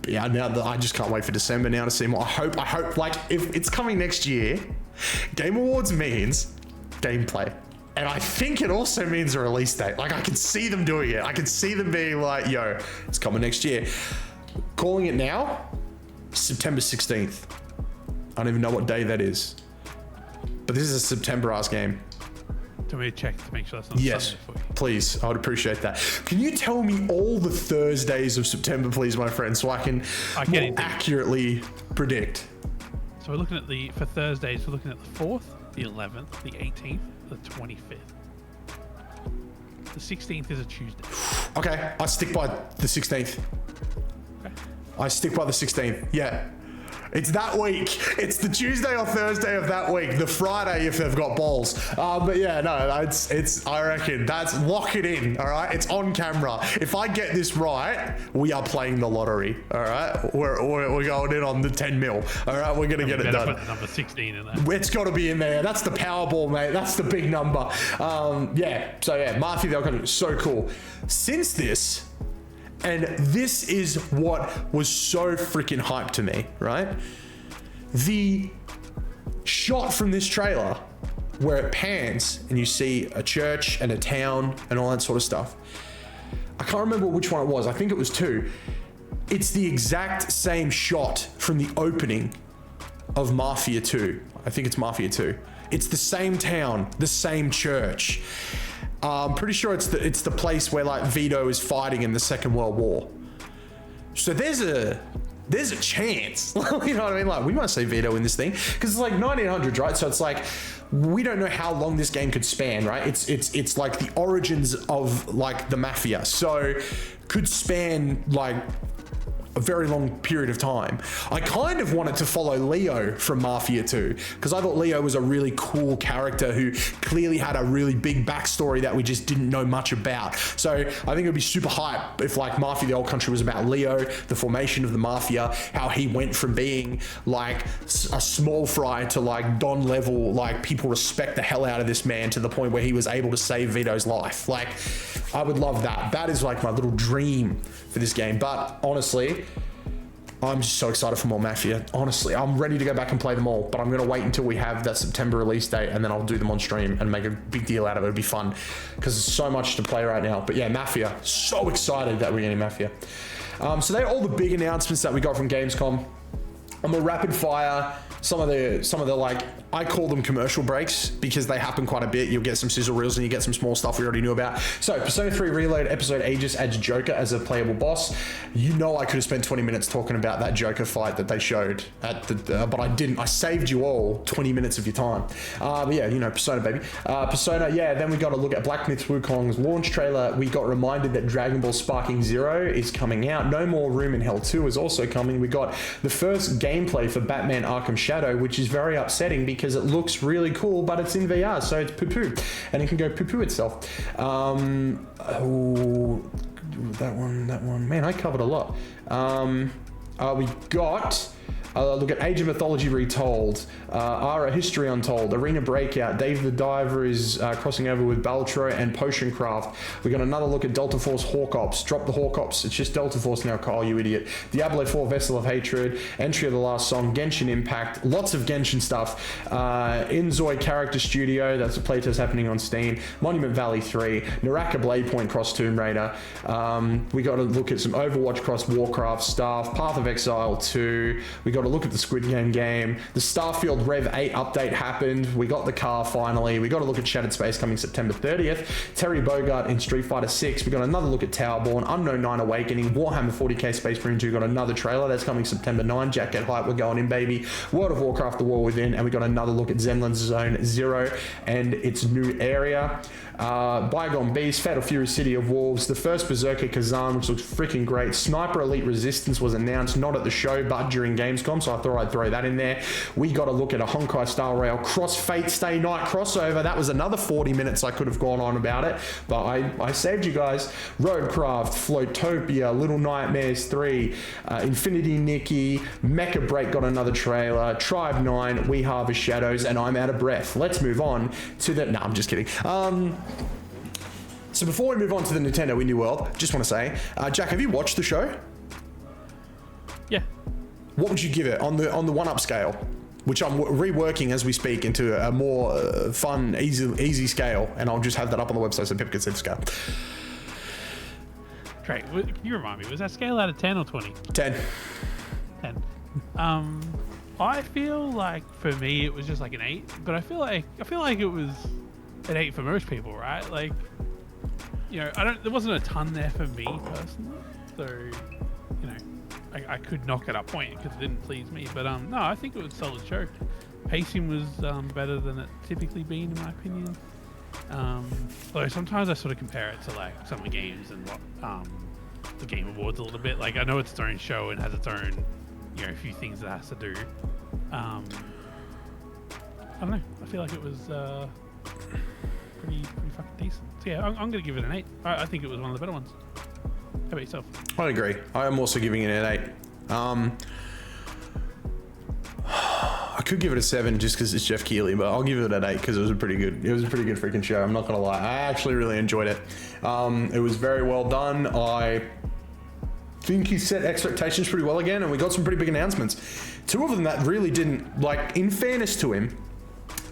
Yeah, now I just can't wait for December now to see more. I hope, like, if it's coming next year, Game Awards means gameplay. And I think it also means a release date. Like, I can see them doing it. I can see them being like, yo, it's coming next year. Calling it now, September 16th. I don't even know what day that is. But this is a September-ass game. Do we check to make sure that's not Yes, Sunday for you? please. I would appreciate that. Can you tell me all the Thursdays of September, please, my friend, so I can more accurately predict? So we're looking at for Thursdays, we're looking at the 4th, the 11th, the 18th, the 25th. The 16th is a Tuesday. Okay, I stick by the 16th. Okay. I stick by the 16th. Yeah. It's that week. It's the Tuesday or Thursday of that week. The Friday if they've got balls. But yeah, no, it's. I reckon that's lock it in. All right, it's on camera. If I get this right, we are playing the lottery. All right, we're going in on the 10 mil. All right, we're gonna get it done. Put the number 16 in there. It's got to be in there. That's the Powerball, mate. That's the big number. Yeah. So yeah, Mafia, they're gonna be so cool. Since this. And this is what was so freaking hyped to me, right? The shot from this trailer where it pans and you see a church and a town and all that sort of stuff. I can't remember which one it was. I think it was 2. It's the exact same shot from the opening of Mafia 2. I think it's Mafia 2. It's the same town, the same church. I'm pretty sure it's the place where like Vito is fighting in the Second World War. So there's a chance, you know what I mean? Like we might see Vito in this thing because it's like 1900s, right? So it's like we don't know how long this game could span, right? It's like the origins of like the Mafia, so could span like a very long period of time. I kind of wanted to follow Leo from Mafia 2 because I thought Leo was a really cool character who clearly had a really big backstory that we just didn't know much about. So I think it would be super hype if like Mafia the Old Country was about Leo, the formation of the Mafia, how he went from being like a small fry to like Don level, like people respect the hell out of this man to the point where he was able to save Vito's life. Like I would love that. That is like my little dream for this game. But honestly, I'm just so excited for more Mafia. Honestly, I'm ready to go back and play them all, but I'm going to wait until we have that September release date and then I'll do them on stream and make a big deal out of it. It'll be fun because there's so much to play right now. But yeah, Mafia, so excited that we're getting Mafia. So they're all the big announcements that we got from Gamescom. I'm a rapid fire some of the like, I call them commercial breaks because they happen quite a bit. You'll get some sizzle reels and you get some small stuff we already knew about. So Persona 3 Reload episode Aegis adds Joker as a playable boss. You know I could have spent 20 minutes talking about that Joker fight that they showed at the, but I didn't. I saved you all 20 minutes of your time. But yeah, you know, Persona, baby. Persona, yeah, then we got to look at Black Myth Wukong's launch trailer. We got reminded that Dragon Ball Sparking Zero is coming out. No More Room in Hell 2 is also coming. We got the first gameplay for Batman Arkham Shadow, which is very upsetting because it looks really cool, but it's in VR, so it's poo-poo, and it can go poo-poo itself. Oh, that one. Man, I covered a lot. We got... look at Age of Mythology Retold, Ara History Untold, Arena Breakout, Dave the Diver is crossing over with Baltro and Potion Craft. We got another look at Delta Force Hawk Ops. Drop the Hawk Ops, it's just Delta Force now, Kyle, you idiot. Diablo 4 Vessel of Hatred, Entry of the Last Song, Genshin Impact, lots of Genshin stuff. Inzoi Character Studio, that's a playtest happening on Steam. Monument Valley 3, Naraka Blade Point cross Tomb Raider. We got to look at some Overwatch cross Warcraft stuff, Path of Exile 2. We got to look at the Squid game. The Starfield Rev 8 update happened. We got the car finally. We got to look at Shattered Space coming September 30th. Terry Bogard in Street Fighter 6. We got another look at Towerborn, Unknown 9 Awakening, Warhammer 40k Space Marine 2. Got another trailer that's coming September 9. Jack, get hype, we're going in, baby. World of Warcraft, The War Within, and we got another look at Zenland Zone 0 and its new area. Bygone Beast, Fatal Fury City of Wolves, the first Berserker Kazan, which looks freaking great. Sniper Elite Resistance was announced, not at the show, but during Gamescom. Gamescom, so I thought I'd throw that in there. We got to look at a Honkai Star Rail Cross Fate Stay Night crossover. That was another 40 minutes I could have gone on about it, but I saved you guys. Roadcraft, Floatopia, Little Nightmares 3, Infinity Nikki, Mecha Break got another trailer, Tribe 9, We Harvest Shadows, and I'm out of breath. Let's move on to the... No, I'm just kidding. So before we move on to the Nintendo Indie World, just want to say, Jack, have you watched the show? Yeah. What would you give it on the 1-up scale, which I'm reworking as we speak into a more fun, easy scale, and I'll just have that up on the website so people can see the scale. Great. Can you remind me, was that scale out of 10 or 20? 10. 10. I feel like for me it was just like an 8, but I feel like it was an 8 for most people, right? Like, you know, there wasn't a ton there for me personally, so, you know, I could knock it up point because it didn't please me. But no, I think it was a solid show. Pacing was better than it typically been, in my opinion. Although sometimes I sort of compare it to like some of the games and what the Game Awards a little bit. Like, I know it's its own show and has its own, you know, a few things it has to do. I don't know. I feel like it was pretty fucking decent. So yeah, I'm gonna give it an 8. I think it was one of the better ones. How about yourself? I agree. I am also giving it an 8. I could give it a 7 just because it's Jeff Keighley, but I'll give it an 8 because it was a pretty good freaking show. I'm not gonna lie. I actually really enjoyed it. It was very well done. I think he set expectations pretty well again, and we got some pretty big announcements. 2 of them that really didn't, like, in fairness to him,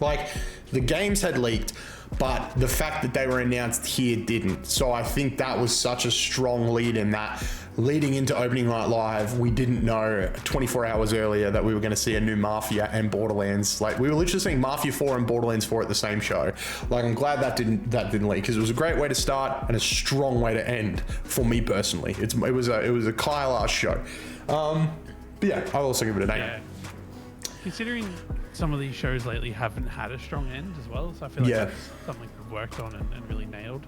like, the games had leaked, but the fact that they were announced here didn't. So I think that was such a strong lead in that leading into opening night live, we didn't know 24 hours earlier that we were going to see a new Mafia and Borderlands. Like, we were literally seeing Mafia 4 and Borderlands 4 at the same show. Like, I'm glad that didn't leak, because it was a great way to start and a strong way to end for me personally. It was a Kyle-ass show. But yeah, I'll also give it an 8. Yeah. Considering some of these shows lately haven't had a strong end as well, so I feel like that's something we've worked on and really nailed.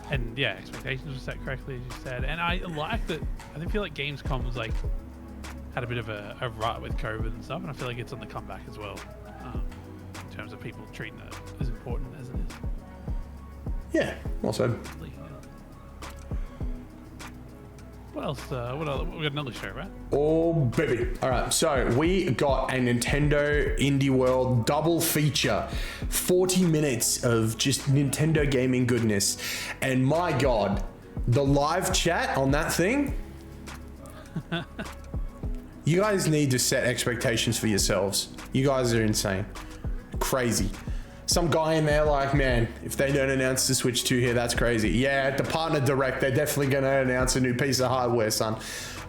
And yeah, expectations were set correctly, as you said. And I like that. I feel like Gamescom was like had a bit of a rut with COVID and stuff, and I feel like it's on the comeback as well, in terms of people treating it as important as it is. Yeah, well said. What else? What else? We got another show, right? Oh, baby. All right. So we got a Nintendo Indie World double feature. 40 minutes of just Nintendo gaming goodness. And my God, the live chat on that thing. You guys need to set expectations for yourselves. You guys are insane. Crazy. Some guy in there like, man, if they don't announce the Switch 2 here, that's crazy. Yeah, at the partner direct, they're definitely going to announce a new piece of hardware, son.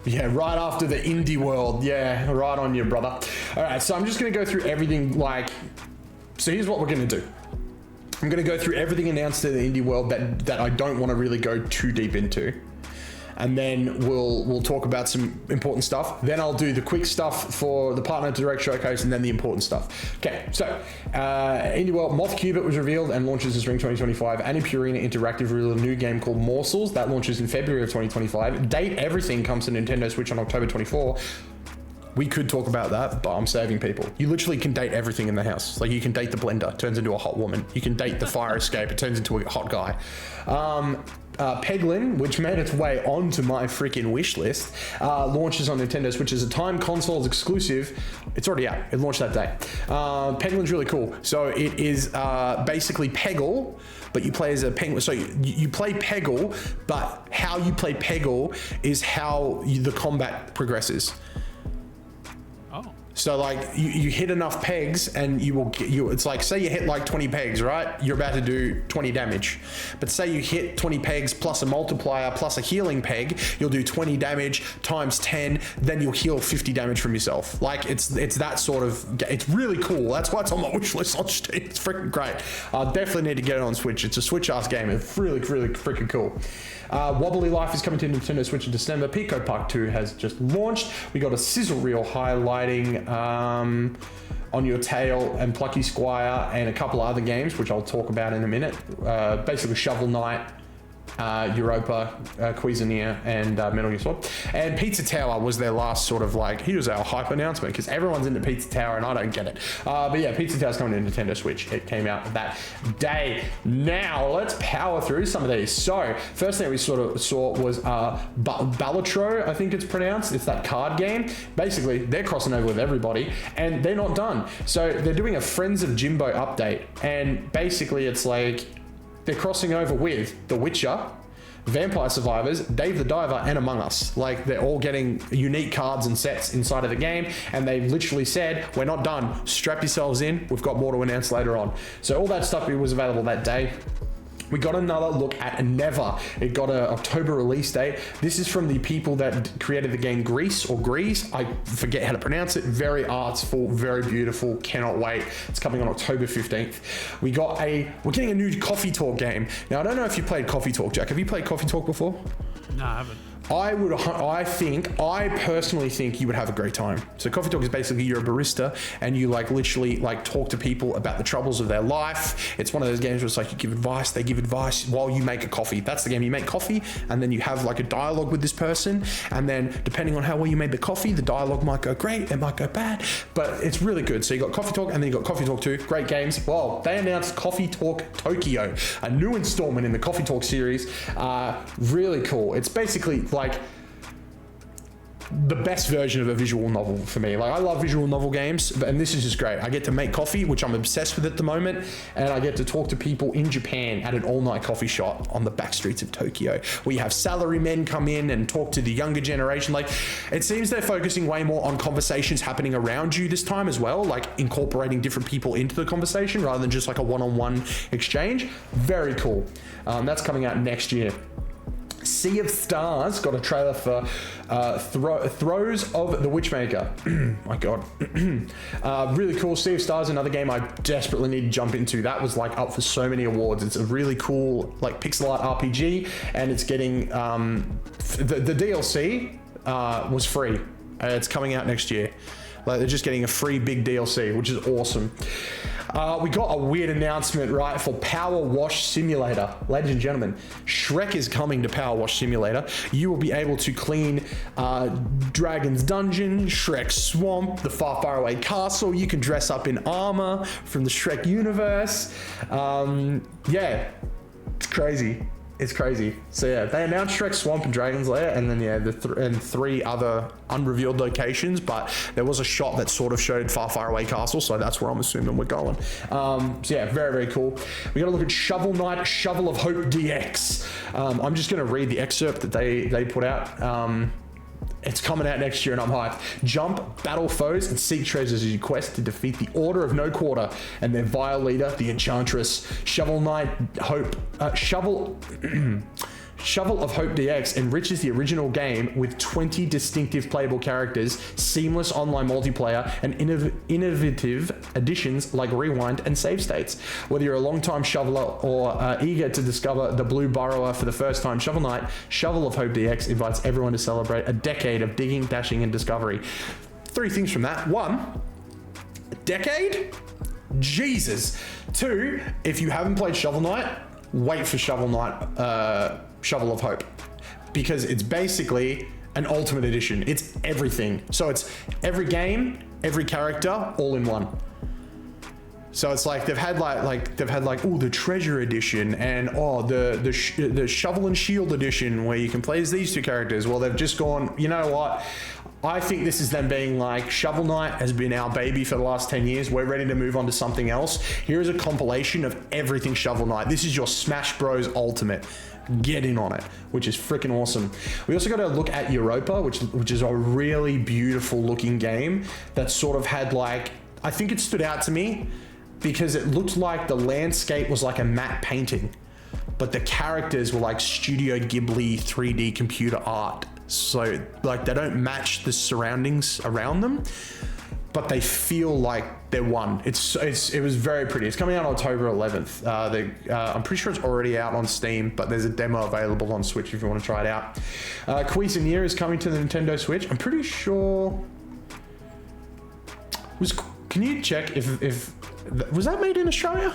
Yeah, right after the Indie World. Yeah, right on you, brother. All right, so I'm just going to go through everything like... So here's what we're going to do. I'm going to go through everything announced in the Indie World that I don't want to really go too deep into. And then we'll talk about some important stuff. Then I'll do the quick stuff for the Partner Direct Showcase, and then the important stuff. Okay, so Indie World, Moth Cubit was revealed and launches in spring 2025. And Purina Interactive revealed a new game called Morsels that launches in February of 2025. Date Everything comes to Nintendo Switch on October 24. We could talk about that, but I'm saving people. You literally can date everything in the house. Like, you can date the blender, turns into a hot woman. You can date the fire escape, it turns into a hot guy. Peglin, which made its way onto my freaking wish list, launches on Nintendo Switch as a timed consoles exclusive. It's already out. It launched that day. Peglin's really cool. So it is basically Peggle, but you play as a penguin. So you play Peggle, but how you play Peggle is how the combat progresses. So like you hit enough pegs and it's like, say you hit like 20 pegs, right? You're about to do 20 damage. But say you hit 20 pegs plus a multiplier plus a healing peg, you'll do 20 damage times 10, then you'll heal 50 damage from yourself. Like it's that sort of, it's really cool. That's why it's on my wish list on Steam. It's freaking great. I definitely need to get it on Switch. It's a Switch-ass game. It's really, really freaking cool. Wobbly Life is coming to Nintendo Switch in December. Pico Park 2 has just launched. We got a sizzle reel highlighting On Your Tail and Plucky Squire and a couple of other games, which I'll talk about in a minute. Basically Shovel Knight, Europa, Cuisinier, and Metal Gear Solid. And Pizza Tower was their last sort of like, here's our hype announcement, because everyone's into Pizza Tower and I don't get it. But yeah, Pizza Tower's coming to Nintendo Switch. It came out that day. Now, let's power through some of these. So, first thing we sort of saw was Balatro, I think it's pronounced. It's that card game. Basically, they're crossing over with everybody, and they're not done. So, they're doing a Friends of Jimbo update, and basically it's like, they're crossing over with The Witcher, Vampire Survivors, Dave the Diver, and Among Us. Like, they're all getting unique cards and sets inside of the game, and they've literally said, we're not done. Strap yourselves in. We've got more to announce later on. So all that stuff was available that day. We got another look at Never. It got an October release date. This is from the people that created the game Grease. I forget how to pronounce it. Very artful, very beautiful. Cannot wait. It's coming on October 15th. We're getting a new Coffee Talk game. Now, I don't know if you played Coffee Talk, Jack. Have you played Coffee Talk before? No, I haven't. I personally think you would have a great time. So Coffee Talk is basically, you're a barista and you like literally like talk to people about the troubles of their life. It's one of those games where it's like you give advice, they give advice while you make a coffee. That's the game. You make coffee and then you have like a dialogue with this person, and then depending on how well you made the coffee, the dialogue might go great, it might go bad, but it's really good. So you got Coffee Talk and then you got Coffee Talk 2. Great games. Well, they announced Coffee Talk Tokyo, a new installment in the Coffee Talk series. Really cool. It's basically like the best version of a visual novel for me. Like, I love visual novel games, and this is just great. I get to make coffee, which I'm obsessed with at the moment, and I get to talk to people in Japan at an all-night coffee shop on the back streets of Tokyo, where you have salarymen come in and talk to the younger generation. Like, it seems they're focusing way more on conversations happening around you this time as well, like incorporating different people into the conversation rather than just like a one-on-one exchange. Very cool. That's coming out next year. Sea of Stars got a trailer for Throes of the Witchmaker. My God. Really cool. Sea of Stars, another game I desperately need to jump into. That was like up for so many awards. It's a really cool like pixel art RPG, and it's getting the DLC was free. It's coming out next year. Like, they're just getting a free big DLC, which is awesome. We got a weird announcement, right, for Power Wash Simulator. Ladies and gentlemen, Shrek is coming to Power Wash Simulator. You will be able to clean Dragon's Dungeon, Shrek's Swamp, the Far, Far Away Castle. You can dress up in armor from the Shrek universe. Yeah, it's crazy. It's crazy. So yeah, they announced Shrek Swamp and Dragon's Lair, and then yeah, and 3 other unrevealed locations, but there was a shot that sort of showed Far, Far Away Castle, so that's where I'm assuming we're going. So yeah, very, very cool. We gotta look at Shovel Knight, Shovel of Hope DX. I'm just gonna read the excerpt that they put out. It's coming out next year and I'm hyped. Jump, battle foes, and seek treasures as you quest to defeat the Order of No Quarter and their vile leader, the Enchantress. Shovel Knight Hope, Shovel of Hope DX enriches the original game with 20 distinctive playable characters, seamless online multiplayer, and innovative additions like rewind and save states. Whether you're a long-time shoveler or eager to discover the Blue Burrower for the first time, Shovel Knight, Shovel of Hope DX invites everyone to celebrate a decade of digging, dashing, and discovery. 3 things from that. 1, a decade? Jesus. 2, if you haven't played Shovel Knight, wait for Shovel Knight, Shovel of Hope, because it's basically an ultimate edition. It's everything. So it's every game, every character, all in one. So it's like they've had like the treasure edition and the shovel and shield edition where you can play as these 2 characters. Well, they've just gone, you know what? I think this is them being like, Shovel Knight has been our baby for the last 10 years. We're ready to move on to something else. Here is a compilation of everything Shovel Knight. This is your Smash Bros. Ultimate. Get in on it, which is freaking awesome. We also got to look at Europa, which is a really beautiful looking game that sort of had like, I think it stood out to me because it looked like the landscape was like a matte painting, but the characters were like Studio Ghibli 3D computer art. So like they don't match the surroundings around them, but they feel like they're one. It was very pretty. It's coming out on October 11th. I'm pretty sure it's already out on Steam, but there's a demo available on Switch if you want to try it out. Cuisinier is coming to the Nintendo Switch. I'm pretty sure. Can you check if was that made in Australia?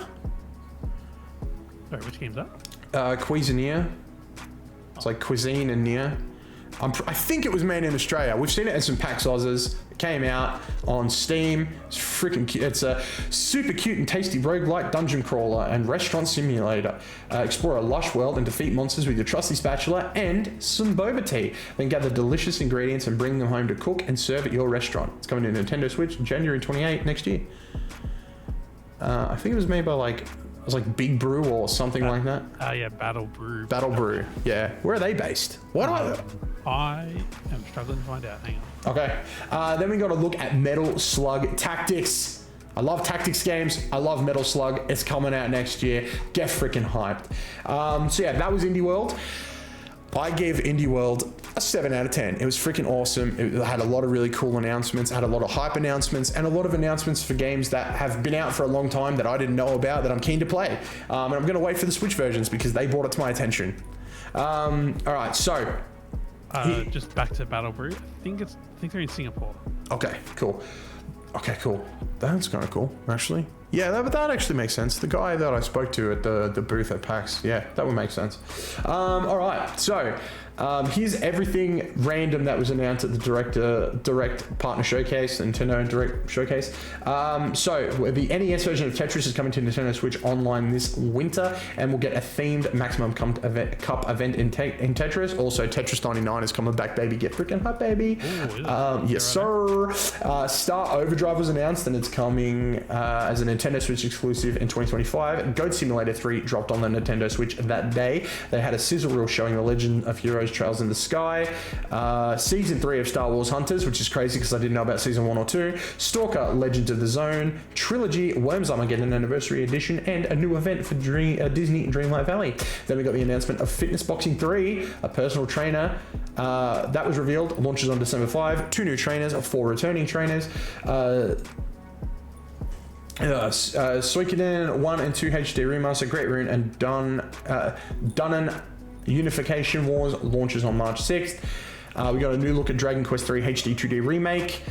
Sorry, which game's that? Cuisinier. It's like Cuisine and Nia. I think it was made in Australia. We've seen it in some PAX Aussies. It came out on Steam. It's freaking cute. It's a super cute and tasty roguelike dungeon crawler and restaurant simulator. Explore a lush world and defeat monsters with your trusty spatula and some boba tea. Then gather delicious ingredients and bring them home to cook and serve at your restaurant. It's coming to Nintendo Switch January 28 next year. I think it was made by like Big Brew or something like that. Yeah, Battle Brew. Battle Brew. Yeah. Where are they based? What are they? I am struggling to find out. Hang on. Okay. Then we got to look at Metal Slug Tactics. I love tactics games. I love Metal Slug. It's coming out next year. Get freaking hyped. So yeah, that was Indie World. I gave Indie World a 7 out of 10. It was freaking awesome. It had a lot of really cool announcements, had a lot of hype announcements, and a lot of announcements for games that have been out for a long time that I didn't know about that I'm keen to play. And I'm going to wait for the Switch versions because they brought it to my attention. All right, so just back to Battle Brew. I think they're in Singapore. Okay, cool. That's kind of cool, actually. Yeah, that actually makes sense. The guy that I spoke to at the booth at PAX, yeah, that would make sense. All right, so here's everything random that was announced at the Direct Partner Showcase, Nintendo Direct Showcase. So the NES version of Tetris is coming to Nintendo Switch Online this winter, and we'll get a themed Maximum Cup event in Tetris. Also, Tetris 99 is coming back, baby. Get freaking hype, baby. Ooh, yes, sir. Star Overdrive was announced, and it's coming as a Nintendo Switch exclusive in 2025. Goat Simulator 3 dropped on the Nintendo Switch that day. They had a sizzle reel showing the Legend of Heroes Trails in the Sky. Season 3 of Star Wars Hunters, which is crazy because I didn't know about Season 1 or 2. Stalker Legends of the Zone. Trilogy Worms Armageddon Anniversary Edition, and a new event for Disney Dreamlight Valley. Then we got the announcement of Fitness Boxing 3, a personal trainer. That was revealed. Launches on December 5. 2 new trainers, 4 returning trainers. Suikoden 1 and 2 HD Remaster, Great Rune, and Dunnan Unification Wars launches on March 6th. We got a new look at Dragon Quest 3 HD 2D Remake.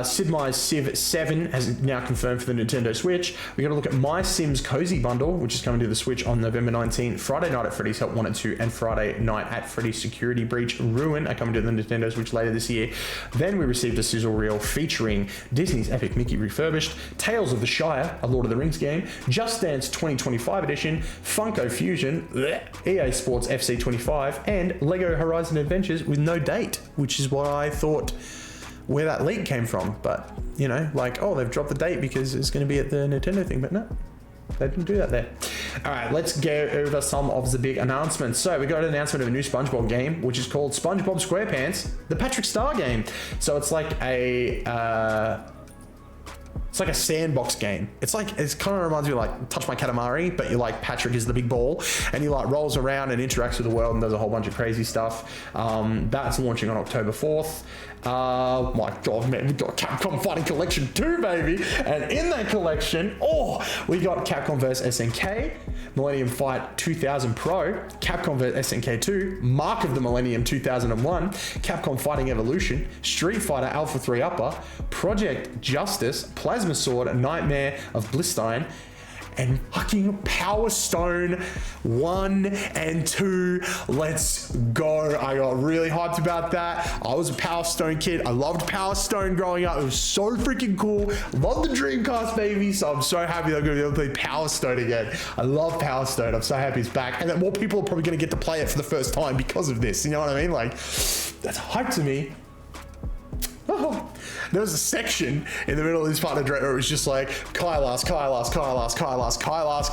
Sid Meier's Civ 7 has now confirmed for the Nintendo Switch. We got to look at My Sims Cozy Bundle, which is coming to the Switch on November 19th. Friday Night at Freddy's Help 1 and 2, and Friday Night at Freddy's Security Breach Ruin are coming to the Nintendo Switch later this year. Then we received a sizzle reel featuring Disney's Epic Mickey Refurbished, Tales of the Shire, a Lord of the Rings game, Just Dance 2025 Edition, Funko Fusion, EA Sports FC 25, and Lego Horizon Adventures with no date, which is what I thought where that leak came from. But, you know, like, oh, they've dropped the date because it's going to be at the Nintendo thing, but no, they didn't do that there. All right, let's go over some of the big announcements. So we got an announcement of a new SpongeBob game, which is called SpongeBob SquarePants, the Patrick Star game. So it's like a sandbox game. It kind of reminds me of like Touch My Katamari, but you're like Patrick is the big ball, and he like rolls around and interacts with the world and does a whole bunch of crazy stuff. That's launching on October 4th. My God, man, we got Capcom Fighting Collection 2, baby. And in that collection, we got Capcom vs SNK, Millennium Fight 2000 Pro, Capcom vs SNK 2, Mark of the Millennium 2001, Capcom Fighting Evolution, Street Fighter Alpha 3 Upper, Project Justice, Plasma Sword, Nightmare of Blistein, and fucking Power Stone 1 and 2. Let's go. I got really hyped about that. I was a Power Stone kid. I loved Power Stone growing up. It was so freaking cool. Love the Dreamcast, baby. So I'm so happy that I'm going to be able to play Power Stone again. I love Power Stone. I'm so happy it's back. And that more people are probably going to get to play it for the first time because of this. You know what I mean? Like, that's hype to me. Oh, there was a section in the middle of this part of Direct where it was just like Kailas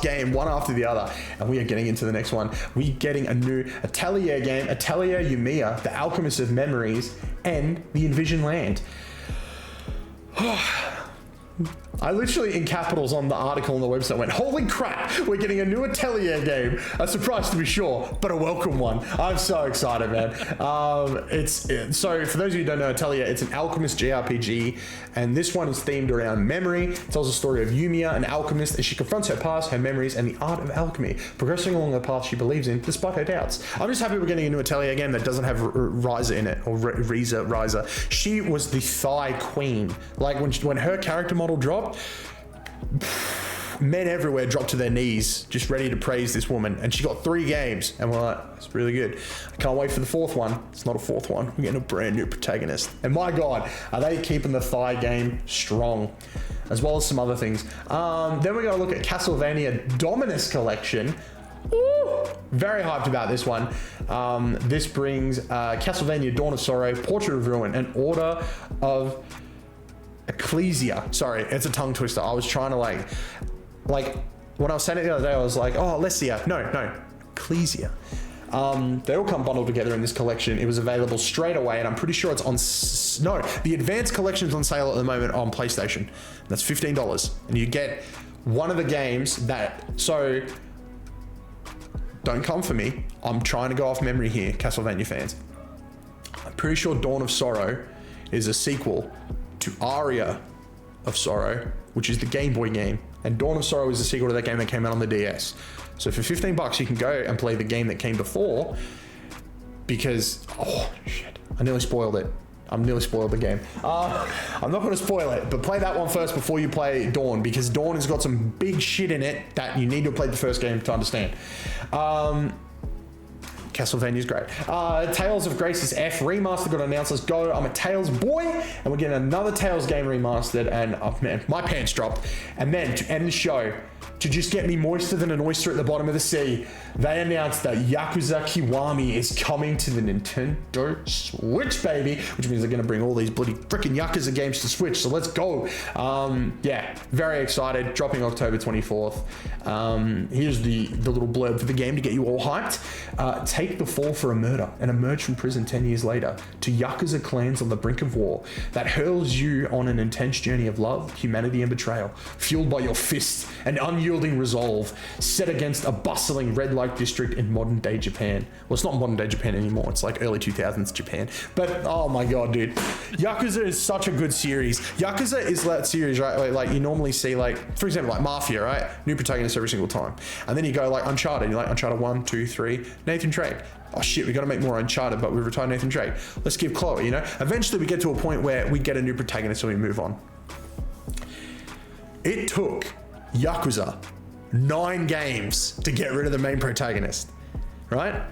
game, one after the other. And we are getting into the next one. We're getting a new Atelier game, Atelier Yumiya, The Alchemist of Memories, and The Envision Land. I literally, in capitals on the article on the website, went, holy crap, we're getting a new Atelier game. A surprise to be sure, but a welcome one. I'm so excited, man. So for those of you who don't know Atelier, it's an alchemist JRPG, and this one is themed around memory. It tells the story of Yumiya, an alchemist, as she confronts her past, her memories, and the art of alchemy, progressing along the path she believes in, despite her doubts. I'm just happy we're getting a new Atelier game that doesn't have Ryza in it, or Ryza. She was the Thigh Queen. Like when her character model dropped, men everywhere dropped to their knees, just ready to praise this woman. And she got 3 games, and we're like, it's really good. I can't wait for the 4th one. It's not a 4th one. We're getting a brand new protagonist. And my God, are they keeping the thigh game strong, as well as some other things. Then we're going to look at Castlevania Dominus Collection. Ooh, very hyped about this one. This brings Castlevania Dawn of Sorrow, Portrait of Ruin, and Order of Ecclesia. Sorry, it's a tongue twister. I was trying to like when I was saying it the other day, I was like, oh, Alessia. No, Ecclesia. They all come bundled together in this collection. It was available straight away, and I'm pretty sure it's on... the advanced collection is on sale at the moment on PlayStation. That's $15, and you get one of the games that... So, don't come for me. I'm trying to go off memory here, Castlevania fans. I'm pretty sure Dawn of Sorrow is a sequel to Aria of Sorrow, which is the Game Boy game. And Dawn of Sorrow is a sequel to that game that came out on the DS. So for $15, you can go and play the game that came before, because, oh shit, I nearly spoiled it. I nearly spoiled the game. I'm not going to spoil it, but play that one first before you play Dawn, because Dawn has got some big shit in it that you need to play the first game to understand. Castlevania's great. Tales of Grace's F remastered got announced. Let's go. I'm a Tales boy, and we're getting another Tales game remastered, and oh man, my pants dropped. And then to end the show, to just get me moister than an oyster at the bottom of the sea, they announced that Yakuza Kiwami is coming to the Nintendo Switch, baby, which means they're going to bring all these bloody freaking Yakuza games to Switch. So let's go. Yeah, very excited. Dropping October 24th. Here's the little blurb for the game to get you all hyped. Take the fall for a murder and emerge from prison 10 years later to Yakuza clans on the brink of war that hurls you on an intense journey of love, humanity, and betrayal, fueled by your fists and unyielding resolve, set against a bustling red light district in modern day Japan. Well, it's not modern day Japan anymore. It's like early 2000s Japan. But oh my God, dude. Yakuza is such a good series. Yakuza is that series, right? Like you normally see, like, for example, like Mafia, right? New protagonist every single time. And then you go like Uncharted. You're like Uncharted 1, 2, 3, Nathan Drake. Oh shit, we got to make more Uncharted, but we retired Nathan Drake. Let's give Chloe, you know? Eventually we get to a point where we get a new protagonist and we move on. It took Yakuza 9 games to get rid of the main protagonist, right?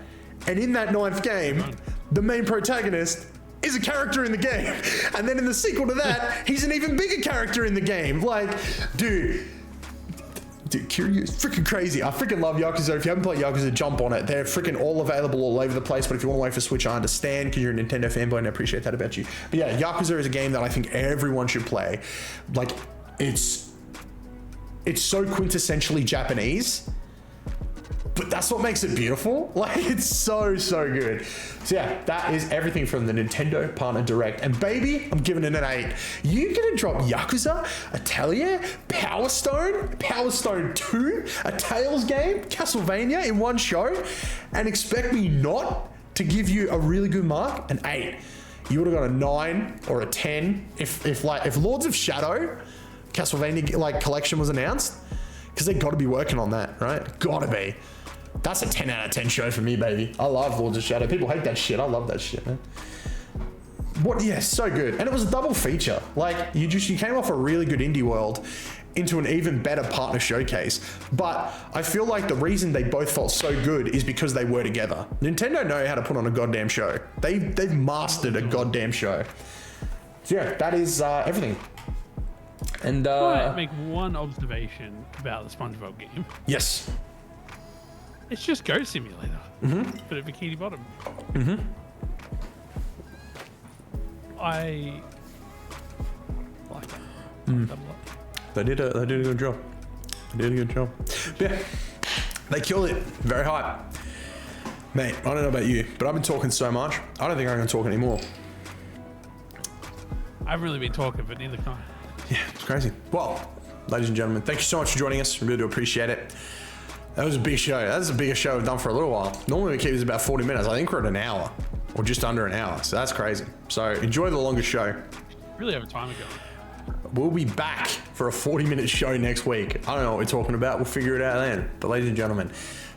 And in that 9th game, the main protagonist is a character in the game. And then in the sequel to that, he's an even bigger character in the game. Like, dude, Kiryu is freaking crazy. I freaking love Yakuza. If you haven't played Yakuza, jump on it. They're freaking all available all over the place. But if you want to wait for Switch, I understand, because you're a Nintendo fanboy and I appreciate that about you. But yeah, Yakuza is a game that I think everyone should play. Like, it's so quintessentially Japanese, but that's what makes it beautiful. Like, it's so good. So yeah, that is everything from the Nintendo Partner Direct. And baby, I'm giving it an 8. You gonna drop Yakuza, Atelier, Power Stone 2, a Tales game, Castlevania in one show, and expect me not to give you a really good mark? An 8. You would have got a 9 or a 10 if Lords of Shadow Castlevania like collection was announced, because they got to be working on that, right? Gotta be. That's a 10 out of 10 show for me, baby. I love Lords of Shadow. People hate that shit. I love that shit, man. What? Yeah, so good. And it was a double feature. Like, you came off a really good indie world into an even better partner showcase. But I feel like the reason they both felt so good is because they were together. Nintendo know how to put on a goddamn show. They've mastered a goddamn show. So yeah, that is everything. And I make one observation about the SpongeBob game. Yes. It's just Goat Simulator, but a Bikini Bottom. I like that. They did a good job. Yeah, they killed it. Very hype, mate. I don't know about you, but I've been talking so much. I don't think I'm gonna talk anymore. I haven't really been talking, but neither can I. Yeah, it's crazy. Well, ladies and gentlemen, thank you so much for joining us. We really do appreciate it. That was a big show. That was the biggest show we've done for a little while. Normally we keep this about 40 minutes. I think we're at an hour or just under an hour. So that's crazy. So enjoy the longer show. Really have a time ago. We'll be back for a 40-minute show next week. I don't know what we're talking about. We'll figure it out then. But ladies and gentlemen,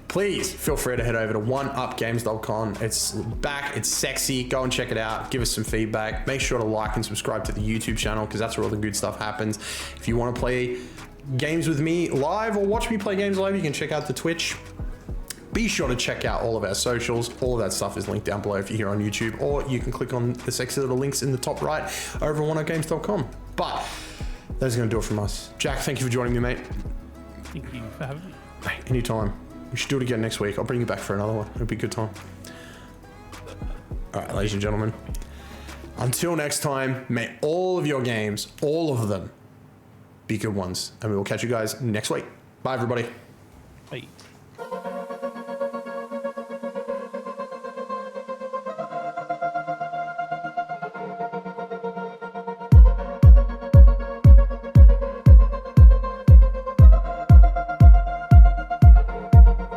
please feel free to head over to oneupgames.com. It's back. It's sexy. Go and check it out. Give us some feedback. Make sure to like and subscribe to the YouTube channel, because that's where all the good stuff happens. If you want to play games with me live or watch me play games live, you can check out the Twitch. Be sure to check out all of our socials. All of that stuff is linked down below if you're here on YouTube, or you can click on the sexy little links in the top right over on oneogames.com. But that's going to do it from us. Jack, thank you for joining me, mate. Thank you for having me. Hey, anytime. We should do it again next week. I'll bring you back for another one. It'll be a good time. All right, ladies and gentlemen. Until next time, may all of your games, all of them, be good ones. And we will catch you guys next week. Bye, everybody. Bye.